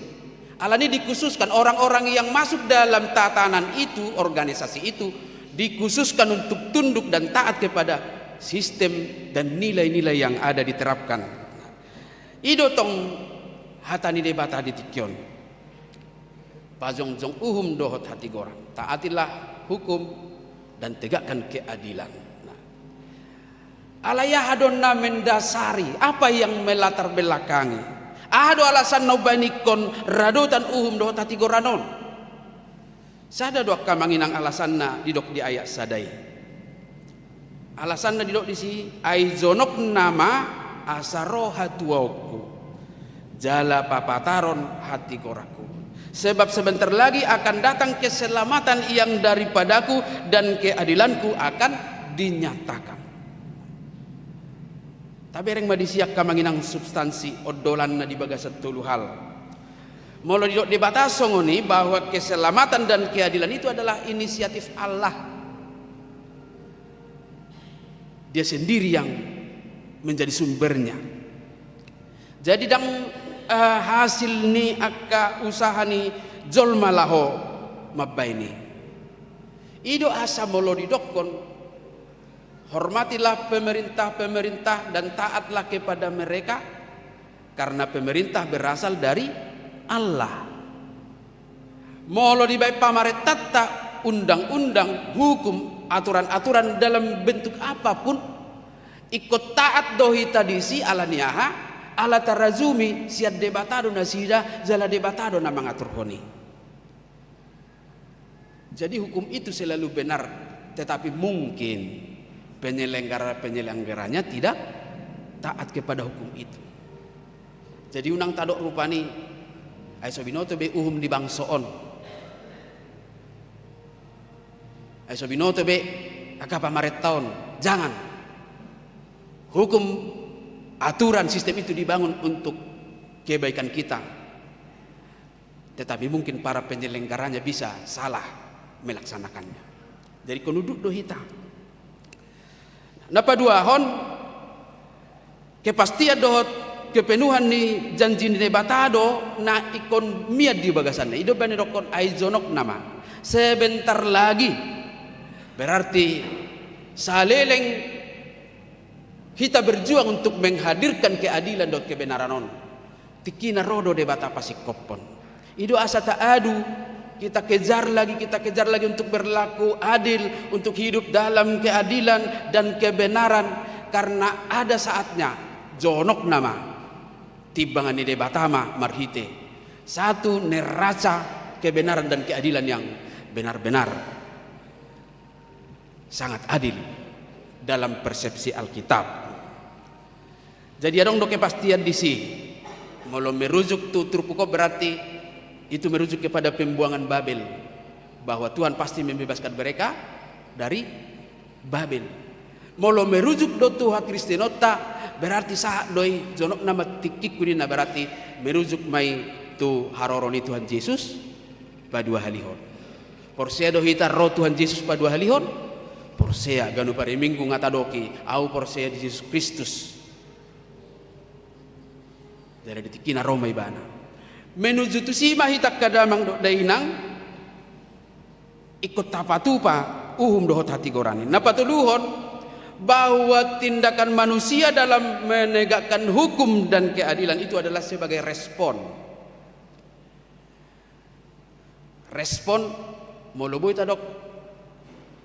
Alani dikhususkan orang-orang yang masuk dalam tatanan itu, organisasi itu dikhususkan untuk tunduk dan taat kepada sistem dan nilai-nilai yang ada diterapkan. Ido tong hatani debata di tikyon. Pajong-jong uhum dohot hati gorang. Taatilah hukum dan tegakkan keadilan. Alaya hadonna mendasari apa yang melatar belakangi. Ado alasan nobanikon radotan uhum dohot hati goranon. Sada doak kamanginang alasanna didok di ayat sadai. Alasanna didok di si aizonok nama asaroha tuauku. Jala papataron hati goraku. Sebab sebentar lagi akan datang keselamatan yang daripadaku dan keadilanku akan dinyatakan. Tapi yang madisiak kamanginang substansi odolan na dibagasat tulu hal. Molo didok dibataso ngoni bahwa keselamatan dan keadilan itu adalah inisiatif Allah. Dia sendiri yang menjadi sumbernya. Jadi dang hasil ni akka usaha ni jol malaho mabaini. Ido asa molo didokon. Hormatilah pemerintah-pemerintah dan taatlah kepada mereka karena pemerintah berasal dari Allah. Molo dibai pamare tata undang-undang, hukum, aturan-aturan dalam bentuk apapun ikut taat dohi tadisi ala niaha ala tarazumi siad debatado nasida jala debatado na mengatur honi. Jadi hukum itu selalu benar, tetapi mungkin penyelenggaranya tidak taat kepada hukum itu. Jadi unang tadok rupani aisobinoto be uhum di bangsoon. Aisobinoto be akapa maret tahun. Jangan. Hukum aturan sistem itu dibangun untuk kebaikan kita. Tetapi mungkin para penyelenggaranya bisa salah melaksanakannya. Jadi konuduk dohita. Napa dua hon kepastian dohot kepenuhan ni janji ni debatado na ikon miad di bagasannya ido bani dokon aizonok nama sebentar lagi berarti saleleng kita berjuang untuk menghadirkan keadilan dan kebenaran on tikina rodo debata pasikopon ido asa taadu kita kejar lagi untuk berlaku adil, untuk hidup dalam keadilan dan kebenaran karena ada saatnya jonok nama tibangan ni debatama marhite satu neraca kebenaran dan keadilan yang benar-benar sangat adil dalam persepsi Alkitab. Jadi adong do kepastian di si molo merujuk tu turpuko berarti itu merujuk kepada pembuangan Babel bahwa Tuhan pasti membebaskan mereka dari Babel. Molo merujuk do Tuhan Kristinota berarti saat doi jonok nama tikik kunina berarti merujuk mai tu haroroni Tuhan Yesus padua halihon. Porsea do hita roh Tuhan Yesus padua halihon. Porsea ganu pare minggu ngatadoki au porsea di Yesus Kristus. Dari tikina Roma ibana. Menuju tu si mahitak kadamang do dainang ikut tapatupa uhum dohot hati gorani. Napatuluhon bahwa tindakan manusia dalam menegakkan hukum dan keadilan itu adalah sebagai respon. Respon moloboy tadok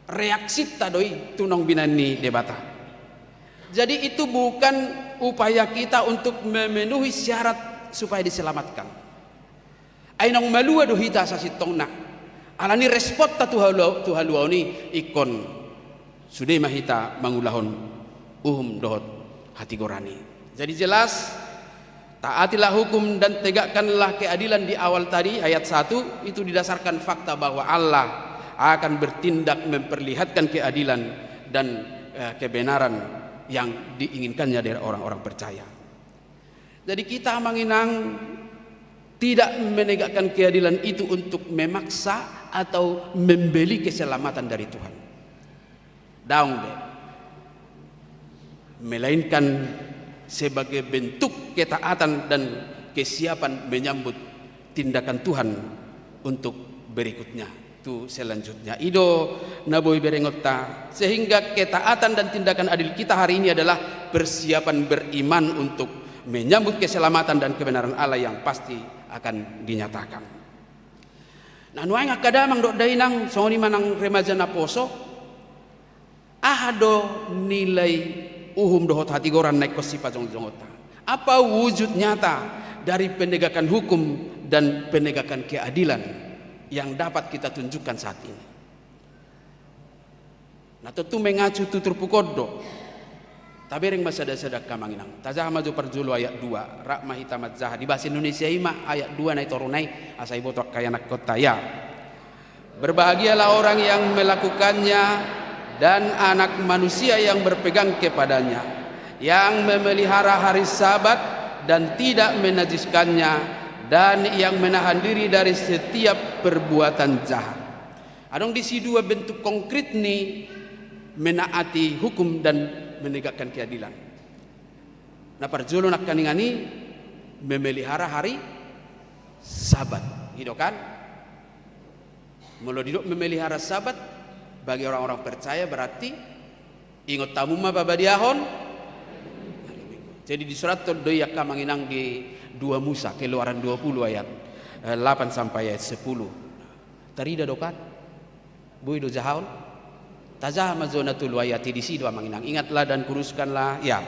reaksi tadoi tunong binani debata. Jadi itu bukan upaya kita untuk memenuhi syarat supaya diselamatkan. Ainong malua dohita sasitong na. Alani respon tuhaluau ni ikon sudah mahita mangulahon uhum dohot hati gorani. Jadi jelas taatilah hukum dan tegakkanlah keadilan di awal tadi ayat 1 itu didasarkan fakta bahwa Allah akan bertindak memperlihatkan keadilan dan kebenaran yang diinginkannya dari orang-orang percaya. Jadi kita menginang tidak menegakkan keadilan itu untuk memaksa atau membeli keselamatan dari Tuhan. Daung deh. Melainkan sebagai bentuk ketaatan dan kesiapan menyambut tindakan Tuhan untuk berikutnya. Itu selanjutnya. Ido naboy berengota. Sehingga ketaatan dan tindakan adil kita hari ini adalah persiapan beriman untuk menyambut keselamatan dan kebenaran Allah yang pasti akan dinyatakan. Nah, nuai ngakadamang dok dainang songoni manang remaja na poso ahado nilai uhum dohot hati goran naik kosipa jongota. Apa wujud nyata dari penegakan hukum dan penegakan keadilan yang dapat kita tunjukkan saat ini? Nah, tentu mengacu tutur pukodo tabereng masada-sada kamanginang. Tajah maju perjulu ayat 2. Rak mahita madzah di bahasa Indonesia ima ayat 2 naik torunai asai botok kaya nak kota ya. Berbahagialah orang yang melakukannya dan anak manusia yang berpegang kepadanya, yang memelihara hari Sabat dan tidak menajiskannya, dan yang menahan diri dari setiap perbuatan jahat. Adong di sini dua bentuk konkret nih menaati hukum dan menegakkan keadilan. Nah, parjolo nak kaningani memelihara hari Sabat, gitu kan? Mula didok memelihara Sabat bagi orang-orang percaya berarti ingot tamu ma babadiahon. Jadi di surat Todoya kamanginang di 2 Musa Keluaran 20 ayat 8 sampai ayat 10. Tarida dokan, bui do jahaon. Tajah mazona tulu ayati di sido manginang. Ingatlah dan kuduskanlah, ya.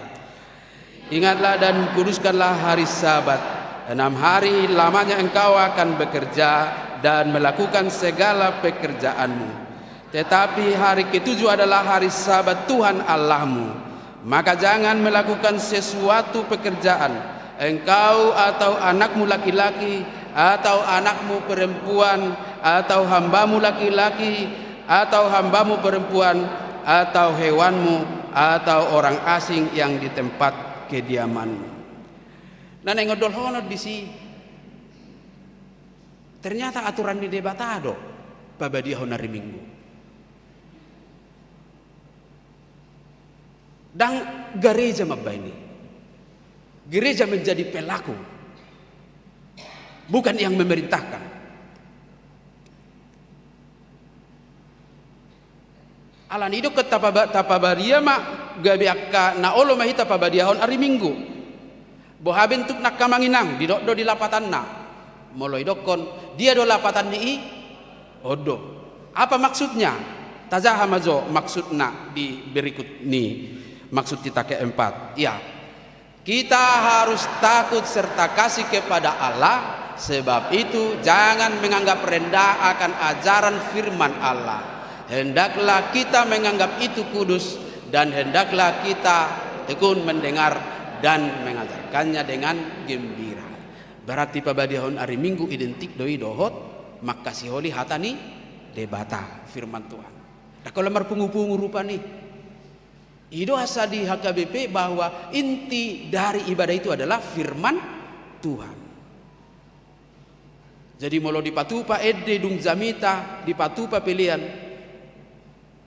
Ingatlah dan kuduskanlah hari Sabat. 6 hari lamanya engkau akan bekerja dan melakukan segala pekerjaanmu. Tetapi hari ke-7 adalah hari Sabat Tuhan Allahmu. Maka jangan melakukan sesuatu pekerjaan, engkau atau anakmu laki-laki, atau anakmu perempuan, atau hambamu laki-laki, atau hambamu perempuan, atau hewanmu, atau orang asing yang di tempat kediamanmu. Nah, ngodol honor di si. Ternyata aturan di debatado babadiahon hari Minggu. Dan gereja mabba ini. Gereja menjadi pelaku, bukan yang memerintahkan. Alan hidup ke tapabaria mak gabi akka na olo mahita pabadiahon hari Minggu. Boha bentuk nak kamanginang di do di lapatan na. Molo idokon dia do lapatan ni odo. Apa maksudnya? Tazaha mazo maksudna di berikut ni. Maksud kita keempat. Ya. Kita harus takut serta kasih kepada Allah, sebab itu jangan menganggap rendah akan ajaran firman Allah. Hendaklah kita menganggap itu kudus, dan hendaklah kita tekun mendengar dan mengajarkannya dengan gembira. Berarti pabadiahon hari Minggu identik doi dohot makasih holi hatani debata firman Tuhan. Nah, kalau marpungu-pungu rupa nih Ido asa di HKBP bahwa inti dari ibadah itu adalah firman Tuhan. Jadi molo di patupa edde dung zamita di patupa pilihan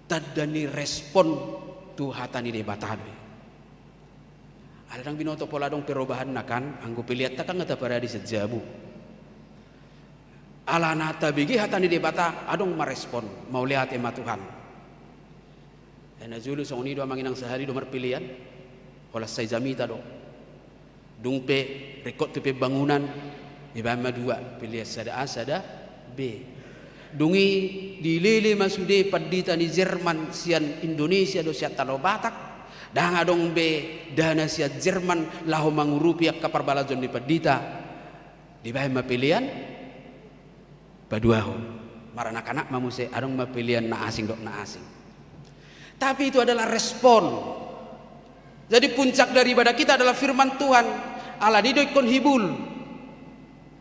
tadani respon tuhatani debatado. Ada dang binoto pola dong perubahan nakan anggo pilihat takang ngata pada di sejabu. Ala nata bigi hatani debata adong marespon mau lihat ema Tuhan. Ena julu song ni do manginang sehari do marpilian. Olah saya jamita do. Dungpe rekod tepe bangunan ibama dua pilih sada A sada B. Dungi dilele masude padita ni Jerman sian Indonesia do siat talo Batak. Dang adong be dana siat Jerman laho mangurupi kapar balajon di padita. Di bahama pilihan paduaho. Marana-kanak mamuse adong mapilihan na asing dok na asing. Tapi itu adalah respon. Jadi puncak daripada kita adalah firman Tuhan. Allah didoikon hibul.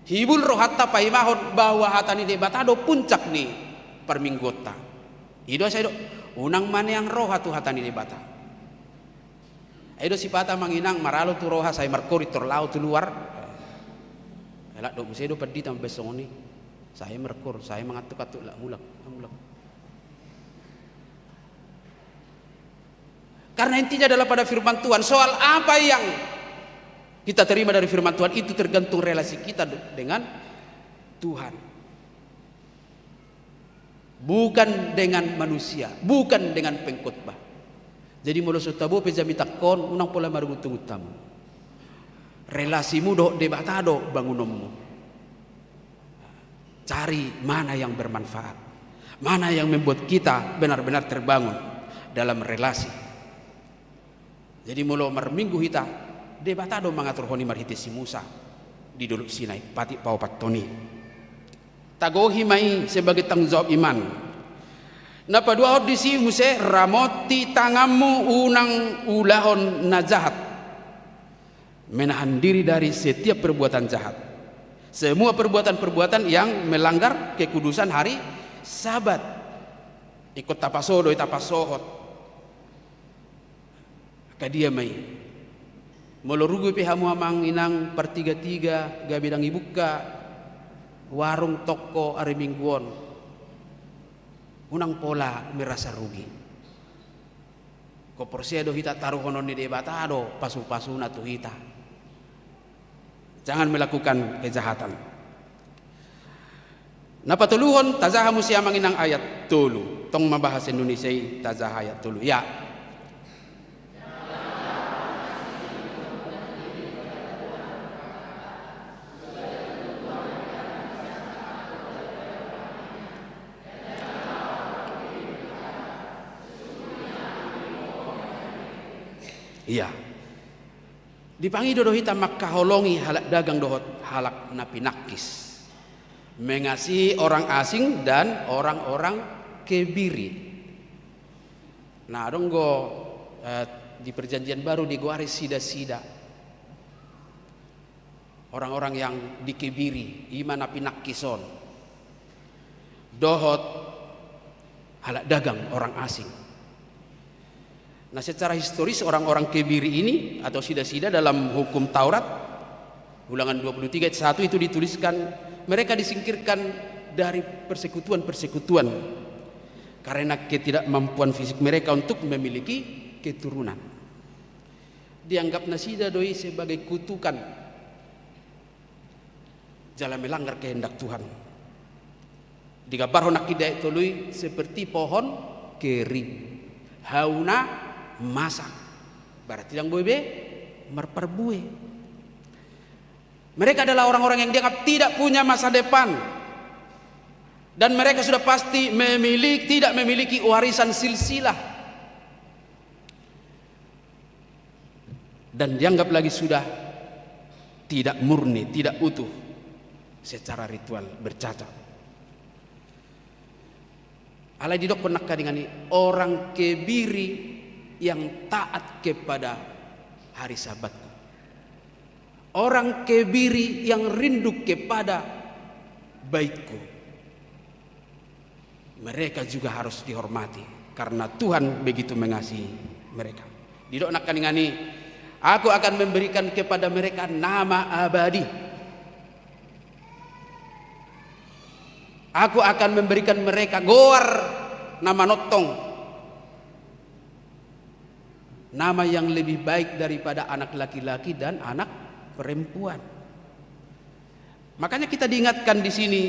Hibul rohatta paimahon bahwa hatani debatado puncak nih perminggota. Ido saya do unang mana yang roha tu hatani debata. Ido sipata manginang maralo tu roha saya markori terlau tu luar. Elak do musedo pedita besong ni. Saya merkor, saya mengatuk-atuk lah mulak. Karena intinya adalah pada firman Tuhan. Soal apa yang kita terima dari firman Tuhan itu tergantung relasi kita dengan Tuhan. Bukan dengan manusia, bukan dengan pengkhotbah. Jadi mula sutabo pejami takon unang pola marungutung utamu. Relasimu do debatado bangunommu. Cari mana yang bermanfaat, mana yang membuat kita benar-benar terbangun dalam relasi. Jadi mula marminggu hita debatado mengatur honi marhite si Musa di Dolok Sinai pati pau patoni. Tagohi mai sebagai tanggung jawab iman. Napa dua audisi muse ramoti tangamu unang ulahon najahat. Menahan diri dari setiap perbuatan jahat. Semua perbuatan-perbuatan yang melanggar kekudusan hari Sabat. Ikut tapasodo tapasohot. Kadia mai. Molorugu pihamu amang inang pertiga-tiga gabidang ibuka warung toko hari mingguan. Unang pola merasa rugi. Ko porsedo hita taruh honon di debatado pasu-pasuna tu hita. Jangan melakukan kejahatan. Napa tuluhon tazaha musia manginang ayat tulu. Tong mabahas Indonesia tazaha ayat tulu. Ya. Iya. Dipangi dodo hitam makaholongi halak dagang dohot halak napinakis. Mengasihi orang asing dan orang-orang kebiri. Nah donggo di perjanjian baru digoari sida-sida. Orang-orang yang dikebiri iman napinakison. Dohot halak dagang orang asing. Nah secara historis orang-orang kebiri ini atau sida-sida dalam hukum Taurat ulangan 23 ayat 1 itu dituliskan mereka disingkirkan dari persekutuan-persekutuan karena ketidakmampuan fisik mereka untuk memiliki keturunan. Dianggap nasida doi sebagai kutukan jalan melanggar kehendak Tuhan. Digambar honak kidai tului seperti pohon kering. Hauna masak berarti yang bobe merperbue. Mereka adalah orang-orang yang dianggap tidak punya masa depan dan mereka sudah pasti tidak memiliki warisan silsilah dan dianggap lagi sudah tidak murni, tidak utuh secara ritual bercacat. Alai didok penak dengan orang kebiri yang taat kepada hari Sabatku. Orang kebiri yang rindu kepada baitku. Mereka juga harus dihormati karena Tuhan begitu mengasihi mereka. Didok nak kaningani, aku akan memberikan kepada mereka nama abadi. Aku akan memberikan mereka goar nama notong. Nama yang lebih baik daripada anak laki-laki dan anak perempuan. Makanya kita diingatkan di sini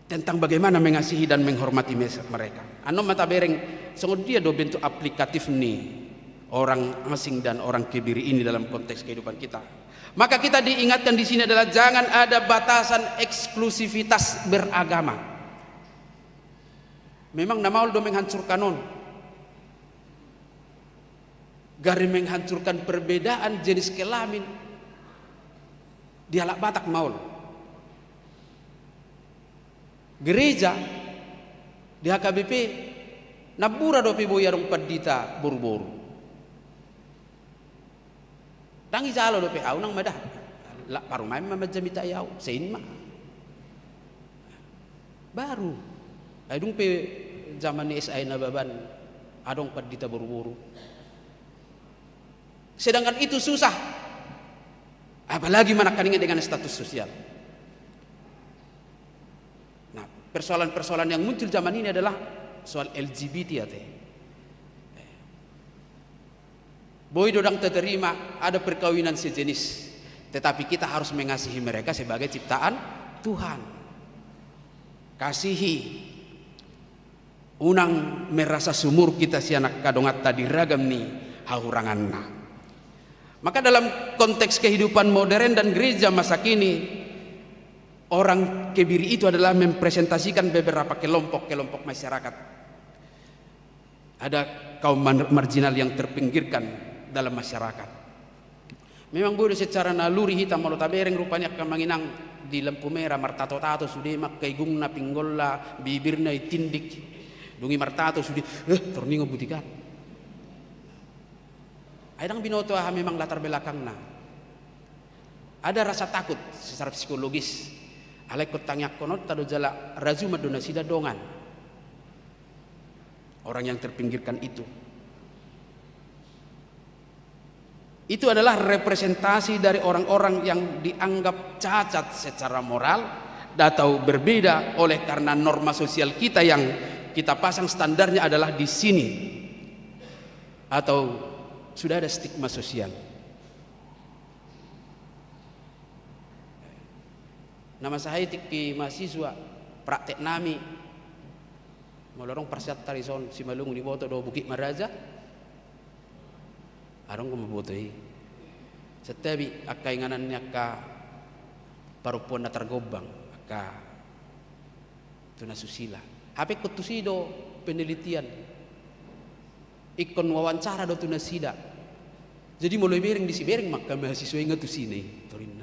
tentang bagaimana mengasihi dan menghormati mereka. Ano mata bereng sungguh dia do bentuk aplikatif nih orang asing dan orang kebiri ini dalam konteks kehidupan kita. Maka kita diingatkan di sini adalah jangan ada batasan eksklusivitas beragama. Memang nama do menghancurkan non. Gari menghancurkan perbedaan jenis kelamin. Dialak Batak maul. Gereja di HKBP nabura do pibo yarong padita buru-buru. Dangi jalo do pe au nang madah. La parumay mamajamita yaw sein ma. Baru. Ay dung pe zaman ni SI na baban adong padita buru-buru. Sedangkan itu susah. Apalagi manakaningan dengan status sosial. Nah, persoalan-persoalan yang muncul zaman ini adalah soal LGBT ya teh. Boy dodang terima ada perkawinan sejenis, tetapi kita harus mengasihi mereka sebagai ciptaan Tuhan. Kasihi unang merasa sumur kita si anak kadongat tadi ragam nih hauranganna. Maka dalam konteks kehidupan modern dan gereja masa kini, orang kebiri itu adalah mempresentasikan beberapa kelompok-kelompok masyarakat. Ada kaum marginal yang terpinggirkan dalam masyarakat. Memang bodoh secara naluri hitam malu tabereng rupanya akan menginang di lampu merah martato-tato sudah mak kaigungna pinggollah bibirna itindik dungi martato sudah torningo butikan. Aidang binoto memang latar belakangna. Ada rasa takut secara psikologis. Alai ko tangyak konot tado jala razu madona sida dongan. Orang yang terpinggirkan itu. Itu adalah representasi dari orang-orang yang dianggap cacat secara moral atau berbeda oleh karena norma sosial kita yang kita pasang standarnya adalah di sini. Atau sudah ada stigma sosial. Nama saya tiki mahasiswa praktek nami molorong persiat tarison si malung di boto do Bukit Maraja. Arong kumabotoi. Setabi akka inganannya ka parupuan na targobang akka tuna susila. Hape kutusido penelitian. Ikon wawancara do tuna sida. Jadi mulai bereng di si bereng maka mahasiswa ingat tu sini Torina.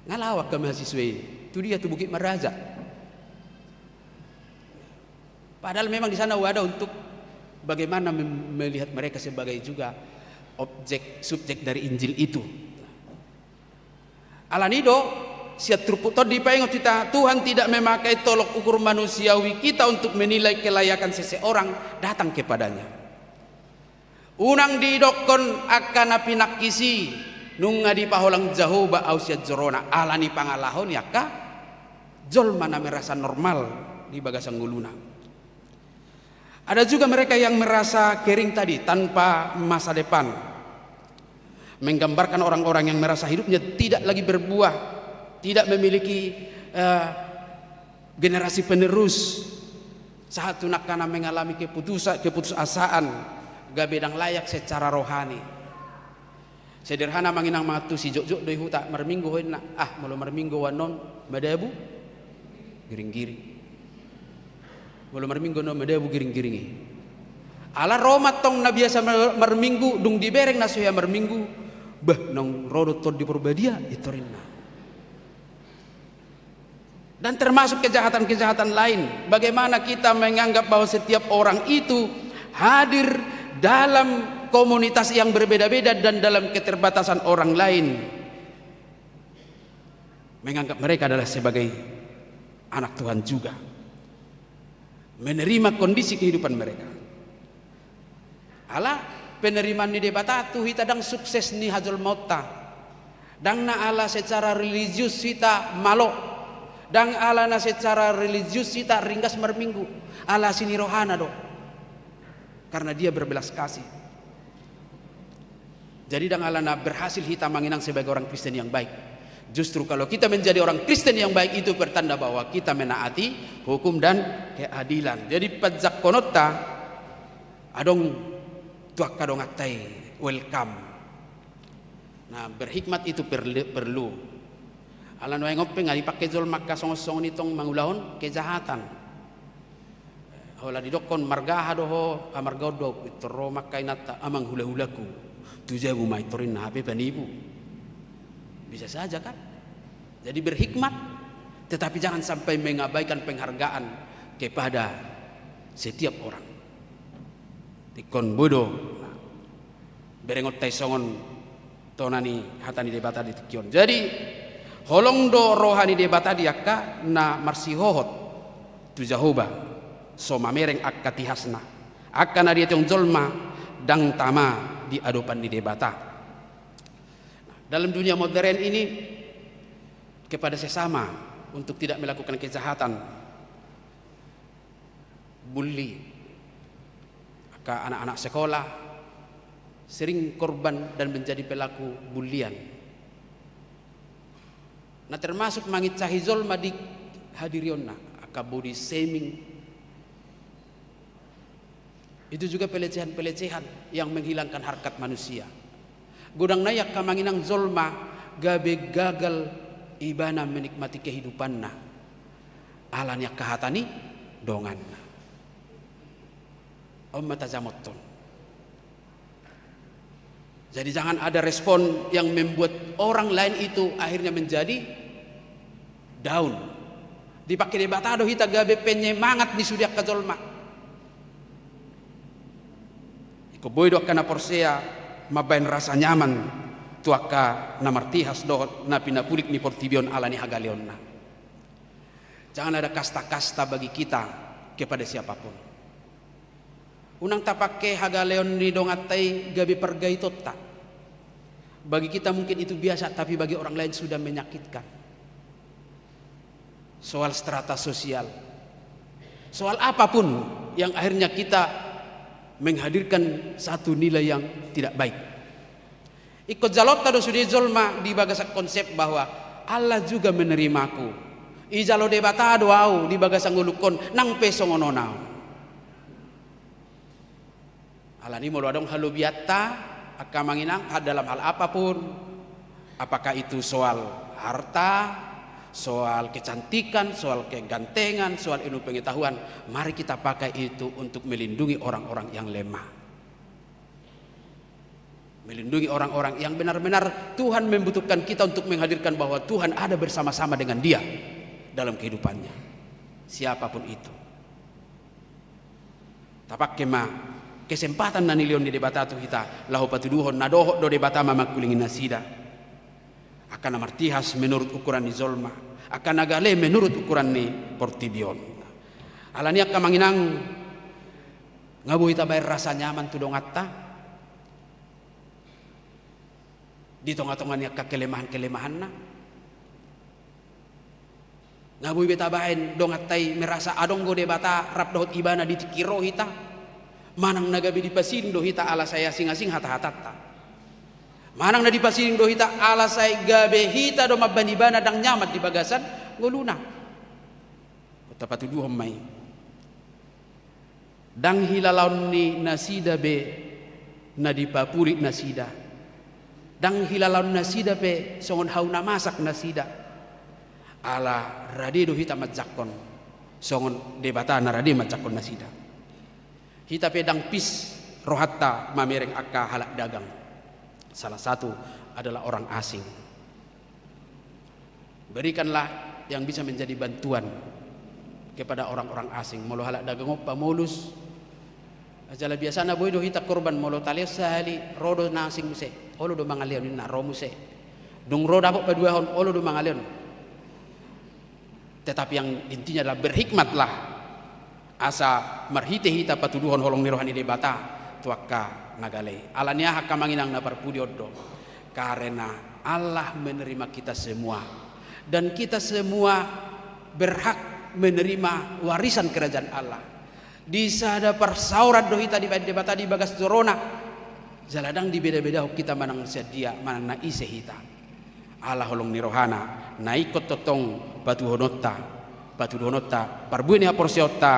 Ngalawak ke mahasiswa itu dia tu Bukit Maraja. Padahal memang di sana wadah untuk bagaimana melihat mereka sebagai juga subjek dari Injil itu. Alanido siat truput di paingot kita Tuhan tidak memakai tolok ukur manusiawi kita untuk menilai kelayakan seseorang datang kepadanya. Unang didokon akan apinak kisi nunga di paholang jahoba ausia jorona alani pangalahon yaka jol mana merasa normal di bagasang guluna. Ada juga mereka yang merasa kering tadi tanpa masa depan, menggambarkan orang-orang yang merasa hidupnya tidak lagi berbuah, tidak memiliki generasi penerus saat tunakana mengalami keputusasaan gak bedang layak secara rohani. Sederhana manginang matu si jok-jok doi huta marminggu hoina malu marminggu wanon madabu giring-giring. Malu marminggu no madabu giring-giringi. Ala romat tong na biasa marminggu dung dibereng nasuya marminggu bah nong rodot tod di Purbadia itorinna. Dan termasuk kejahatan-kejahatan lain. Bagaimana kita menganggap bahwa setiap orang itu hadir dalam komunitas yang berbeda-beda dan dalam keterbatasan orang lain, menganggap mereka adalah sebagai anak Tuhan juga, menerima kondisi kehidupan mereka. Ala penerimaan di debatatu hita dang sukses ni hajul mauta dang na ala secara religius hita malo dang ala na secara religius hita ringgas marminggu ala sini rohana do karena dia berbelas kasih. Jadi dang ala na berhasil hita manginang sebagai orang Kristen yang baik. Justru kalau kita menjadi orang Kristen yang baik itu pertanda bahwa kita menaati hukum dan keadilan. Jadi pajak konota adong tuak kadong atai welcome. Nah, berhikmat itu perlu. Alan wae ngope ngali pakai zol maka song-song nitong mangulahon kejahatan. Hola didokon margaha doho amargodo itro makai nata amang hula-hulaku. Tujabu mai torin nabe panibu. Bisa saja kan? Jadi berhikmat, tetapi jangan sampai mengabaikan penghargaan kepada setiap orang. Tikon bodoh, berengot tai songon tonani hatani debata di tikion. Jadi holong do rohani debata diakka na marsihohot tu Jahoba so mamereng akka tihasna akka na dia tiong jolma dang tama di adopan di debata. Dalam dunia modern ini kepada sesama untuk tidak melakukan kejahatan, bully, ke anak-anak sekolah sering korban dan menjadi pelaku bulian. Nah termasuk mangit cahizol madik hadirionna aka body shaming. Itu juga pelecehan-pelecehan yang menghilangkan harkat manusia. Godang nayak kamanginang zolma gabe gagal ibana menikmati kehidupanna alanya kahatani donganna ummata zamoton. Jadi jangan ada respon yang membuat orang lain itu akhirnya menjadi down. Dipakai debatado hita gabe penyemangat di sudiak kazolma. Iko boy do kana porsea mabain rasa nyaman tuaka namartihas dohot na pinapulik ni portibion ala ni hagaleonna. Jangan ada kasta-kasta bagi kita kepada siapapun. Unang tapake hagaleon ni dongatai gabi pergai totta. Bagi kita mungkin itu biasa, tapi bagi orang lain sudah menyakitkan. Soal strata sosial, soal apapun yang akhirnya kita menghadirkan satu nilai yang tidak baik. Ikut jalota do sudi zolma di bagasak konsep bahwa Allah juga menerimaku. Ijalo debata doau di bagasak ngulukon nang pesongononau. Allah ni molo adong halu biatta akamanginang dalam hal apapun. Apakah itu soal harta, soal kecantikan, soal kegantengan, soal ilmu pengetahuan, mari kita pakai itu untuk melindungi orang-orang yang lemah. Melindungi orang-orang yang benar-benar Tuhan membutuhkan kita untuk menghadirkan bahwa Tuhan ada bersama-sama dengan dia dalam kehidupannya. Siapapun itu. Tapak kema kesempatan nanilion di debatatu kita lahu patuduhon nadoho do debata makulingin nasida. Akan amartihas menurut ukuran ni zolma, akan nagale menurut ukuran ni portibion. Alania kamanginang ngabuhi tabayar rasa nyaman tudong atta di tonga-tongannya kelemahan-kelemahan na. Ngabuhi betabain dong attai merasa adong go debata rap dohot ibana di tikiro hita. Manang nagabi di pasindo hita ala saya sing-sing hata-hatata. Manang na dipasiring do hita ala say gabe hita do mabanibana dang nyamat di bagasan nguluna. Tapatuduhom may. Dang hilalaon ni nasida be na dipapuri nasida. Dang hilalaon nasida pe songon hauna masak nasida. Ala rade do hita majakon songon debata na rade majakon nasida. Hita pe dang pis rohatta mamereng akka halak dagang. Salah satu adalah orang asing. Berikanlah yang bisa menjadi bantuan kepada orang-orang asing. Molo halak dagang opa molus. Ajala biasana boy do hita korban molo talios sahali rodo na asing muse. Olo do mangalion na ro muse. Dung ro dapat padua hon olo do mangalion. Tetapi yang intinya adalah berhikmatlah asa marhite hita patuduhon holong nirohani debata tuaka nagale alania hakamanginang na parpudiodo karena Allah menerima kita semua dan kita semua berhak menerima warisan kerajaan Allah. Di sada persaurat dohita di debata di bagas dorona jaladang di beda-beda kita manang sedia manang na ise hita ala holong ni rohana na ikot totong batu donotta parbuini aporsiota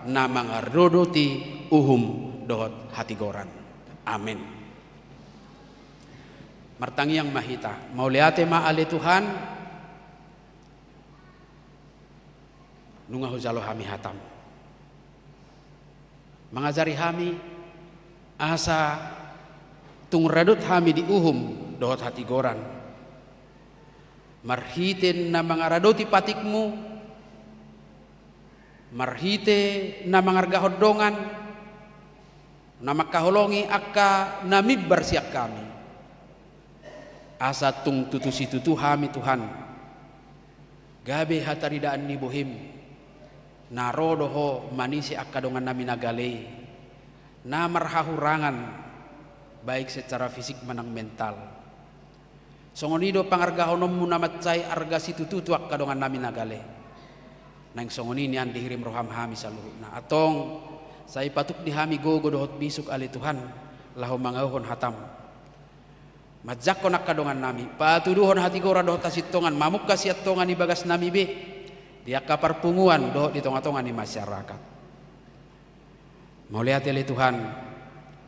na mangarodoti uhum dohot hati goran. Amin. Martangi yang mahita mauliate maale Tuhan nunga hujalo hami hatam mangajari hami asa tungradot hami di uhum dohot hati goran marhiten na mangaradoti patikmu marhite na mangargahodongan na makaholongi akka namibbar siak kami asa tung tutusi tutu hami Tuhan gabe hataridaan ni bohim narodoho manisi akka dongan nami nagalei na marhahurangan baik secara fisik manang mental songonido pangargahonommu namatsai arga sitututu akka dongan nami nagale nang songoni nian dihirim roham hami saluhna atong sai patuk di hami gogo dohot bisuk ali Tuhan laho mangahon hatam majakon akka dongan nami patuduhon hati gora dohot asitongan mamuk kasiatongan di bagas nami be dia kaparpunguan dohot di tonga-tongan di masyarakat mau lihat ali Tuhan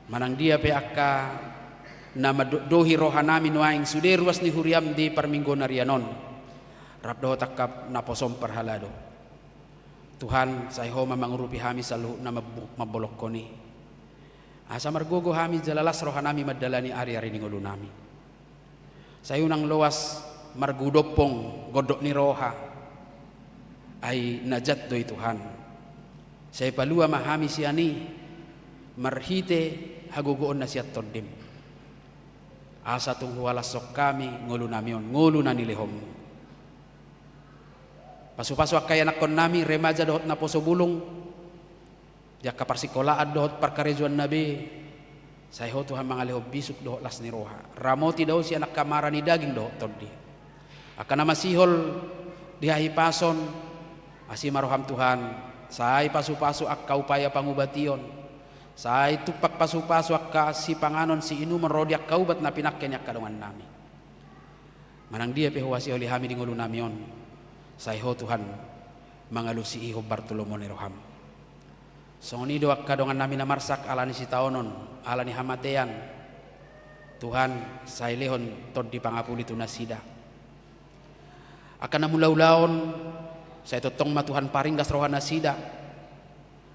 manang dia pe akka nama dohi rohanami nuaing sude ruas ni huriam di parminggo narianon rap dohot akka naposom perhalado Tuhan saya homa mangurupi hami salu nama mabolok koni asa margogo hami jalalas rohanami madalani ari-ari ni ngulu nami saya unang loas margudopong godok ni roha ay najat doi Tuhan saya palua mahami siani marhite hagogoon na siat tondim asa tung huwalas sok kami ngulu namion ngulu na nilihom pasu-pasu kaya nakon nami remaja dohot na poso bulung dia kaparsikolaan dohot parkarejuan nabi saya ho Tuhan mangaliho bisuk dohot las ni roha ramoti daw si anak kamara ni daging dohot todi akan nama sihol dihahi pason asi maroham Tuhan sai pasu-pasu akka upaya pangubation sai tupak pasu-pasu akka si panganon si inu merodi akka ubat na pinakken akka dongan nami manang dia pehuasi oli hami di ngulu namion saya ho Tuhan mangalusi iho Bartolomeo ni roham songonido akka dongan nami namarsak alani si taonon alani hamatean Tuhan saya lehon tod di pangapuli tu nasida akan namulaulaon saya totong ma Tuhan paringgas rohan nasida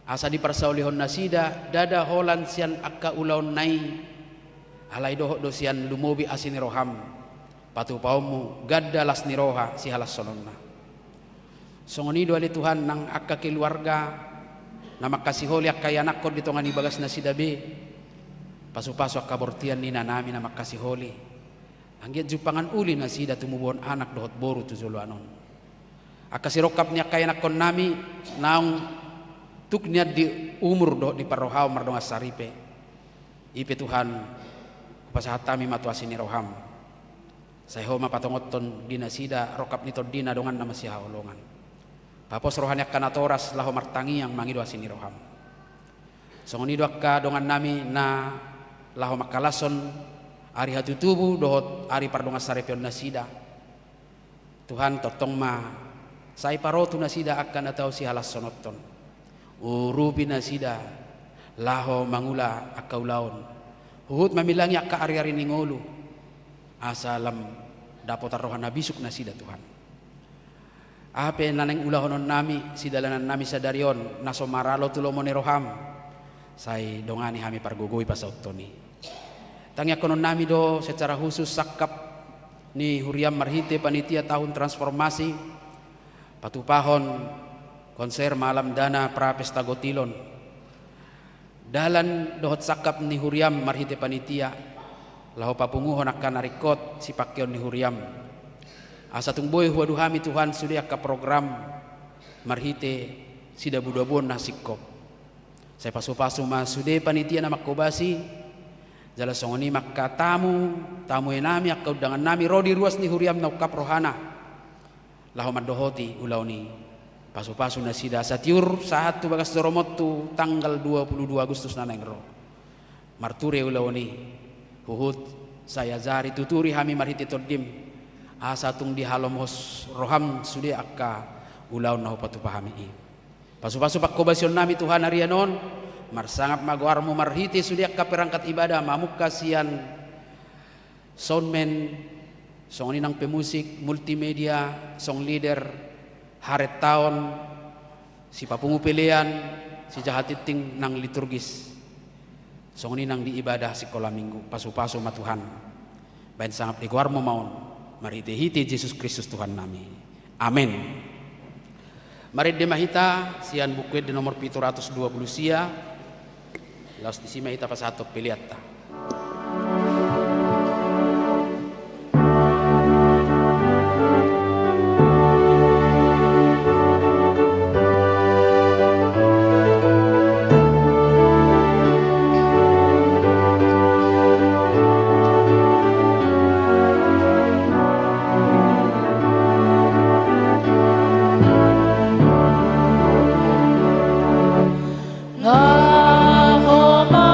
asa di parsaulihon nasida dada holan sian akka ulaon nai alai doho dosian lumobi asini roham patu paumu gadda las ni roha si halas sononna songonido ali Tuhan nang akka keluarga na makasiholi akka anak ko dito nga nibagas na si Dabi pasu-pasu akka bortian ni nanami na makasiholi anggiat jupangan uli na sida tumubuhon anak dohot boru tujulo anon akka sirokap niya kaya anak kon nami naong tuk niya di umur dohot di parohaw mardongas saripe ipe Tuhan pasahatami matuasi ni roham saya ho mapatongoton dina sida rokap nito dina dongan nama si haolongan papos rohani akka natoras laho martangi yang mangido asini roham songonido akka dongan nami na laho makalason ari hatu tubuh dohot ari pardongas sarepion nasida Tuhan totong ma sai parotu nasida akan atau si halas sonoton urubi nasida laho mangula akka ulaon huhut mamilangi akka ari-ari ningolu asalam dapotar rohana bisuk nasida Tuhan ape naneng ulahonon nami sidalanan nami sadarion naso maralo tulomone roham sai dongani hami pargogoi pasautoni tangya konon nami do secara khusus sakap ni huriam marhite panitia tahun transformasi patupahon konser malam dana prapesta gotilon dalan dohot sakap ni huriam marhite panitia laho papunguhon akan narikot si pakyon ni huriam asa tungboy huadu hami Tuhan sudah ka program marhite sida budabon nasikop saya pasu-pasu masude panitia na makobasi jala songoni makka tamu enami akka udangan nami rodi ruas ni huriam na kaprohana laho madohoti ulauni pasu-pasu na sida satiur saat tu bagas doromot tu tanggal 22 Agustus na nengro marture ulauni huhut saya zari tuturi hami marhite todim asa tung di halomos roham sude akka ulaw na patu pahami i. Pasu-pasu pakkobasion nami Tuhan arianon, marsangap maguarmo marhiti sude akka perangkat ibadah mamuk kasian soundman, song ninang pemusik, multimedia, song leader, haret taon, si papungu pilihan, si jahatiting nang liturgis, song ninang di ibadah sekolah minggu, pasu-pasu ma Tuhan. Bain sangap iguarmo maun, marhiti-hiti Yesus Kristus Tuhan nami. Amin. Mari demahita sian buku di nomor 720 sia, laos di sima ita pasatok piliatta. Ngahoma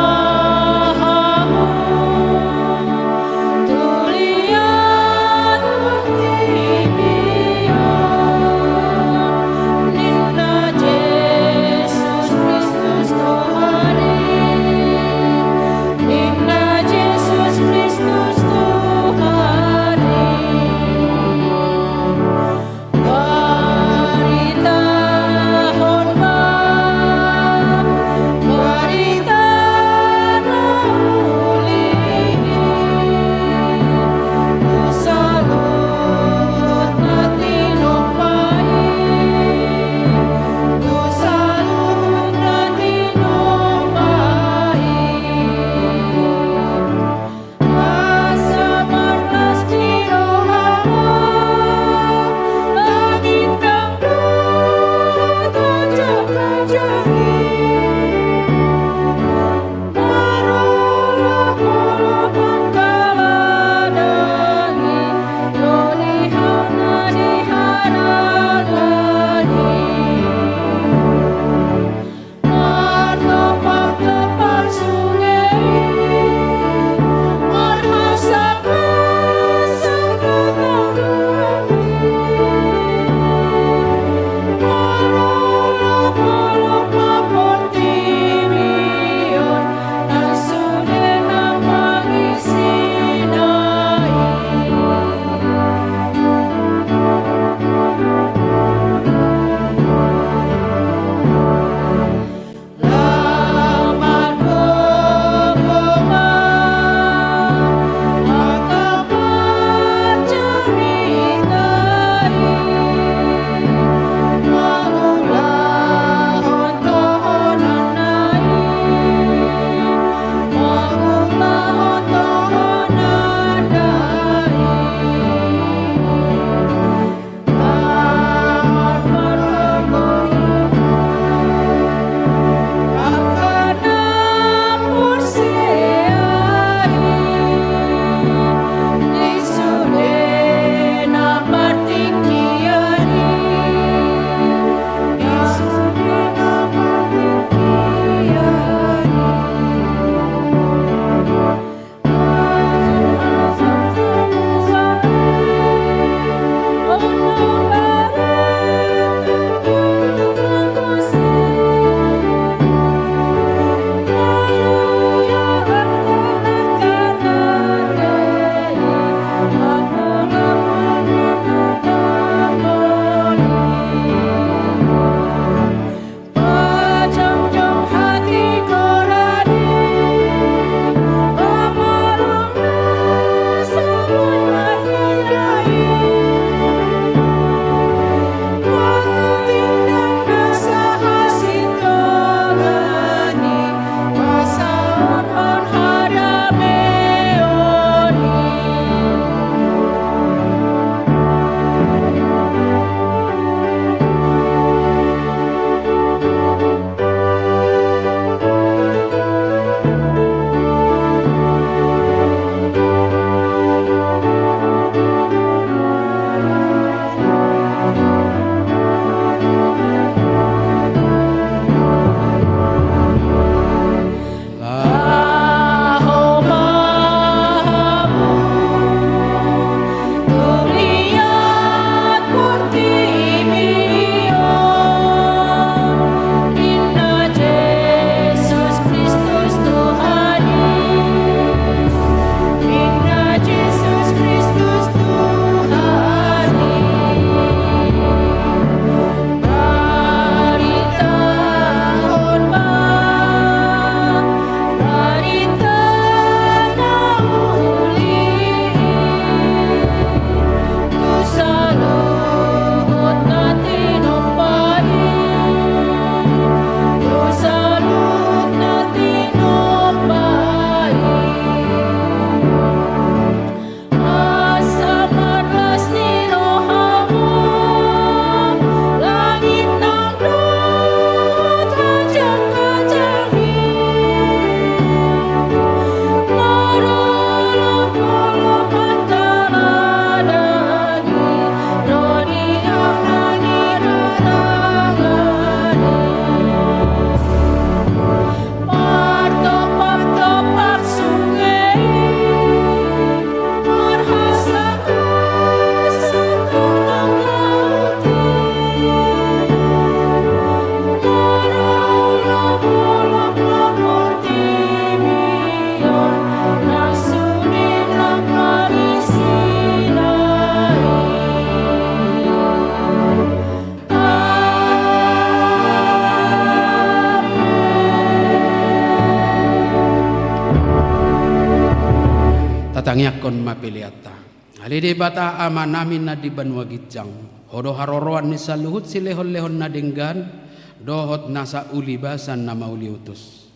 tangiakon mapiliata. Halide bata ama namin na di banwa gitjang. Hodo haroroan ni saluhut si lehon-lehon na denggan. Dohot nasa ulibasan na mauliutus.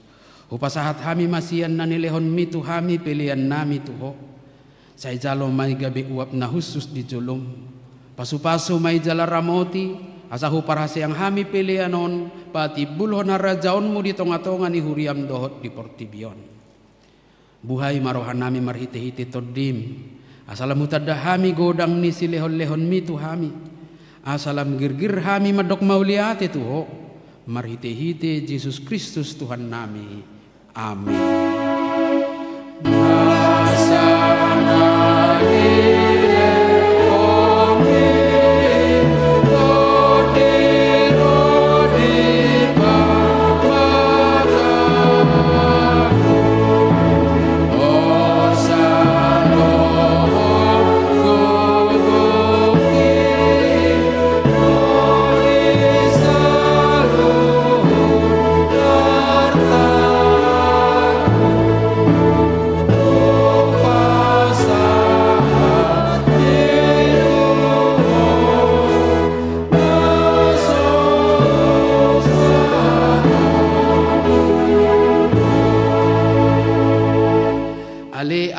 Upasahat hami masian na nilehon mitu hami pilihan nami tuho. Sa ijalo may gabi uap na husus di julum. Pasu-pasu may jala ramoti. Asahu parasi ang hami pilihanon. Pati bulho na rajaon mo di tonga-tonga ni huriam dohot di portibion. Buhay marohan nami marhite-hite todim. Asalam utada hami godang ni si lehon-lehon mitu hami. Asalam girgir hami madok mauliate tuho. Marhite-hite Jesus Kristus Tuhan nami. Amin.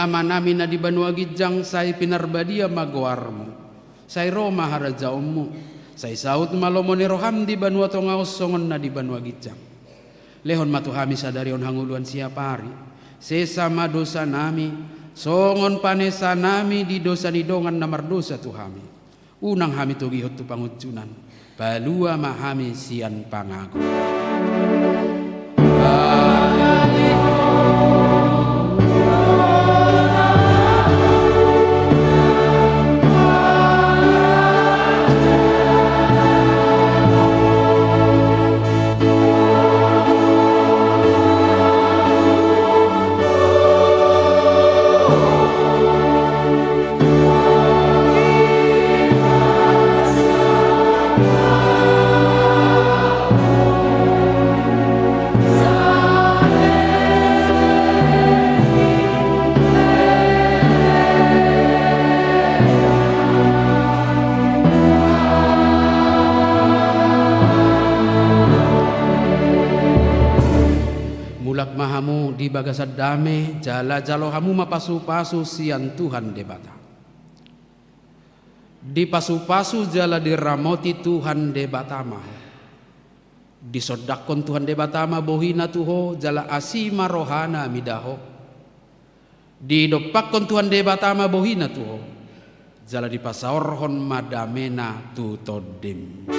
Ama namin na di banwa gidjang say pinarbadia magwarmo. Say Roma harajaommo. Say saut malomo ni roham di banwa tongaos songon na di banwa gidjang. Lehon matuhami sadarion hanguluan siapari. Sesama dosa nami. Songon panesa nami di dosa nidongan na mardosa tuhami. Unang hami tugihot tu pangudjunan. Palua mahami sian pangago. Mulak mahamu di bagasad dame, jala jalo hamu mapasu-pasu sian Tuhan debata. Di pasu-pasu jala diramoti Tuhan debatama. Disodakon Tuhan debatama bohina tuho jala asima rohana midaho. Didopakon Tuhan debatama bohina tuho jala dipasaorhon madamena tutodim.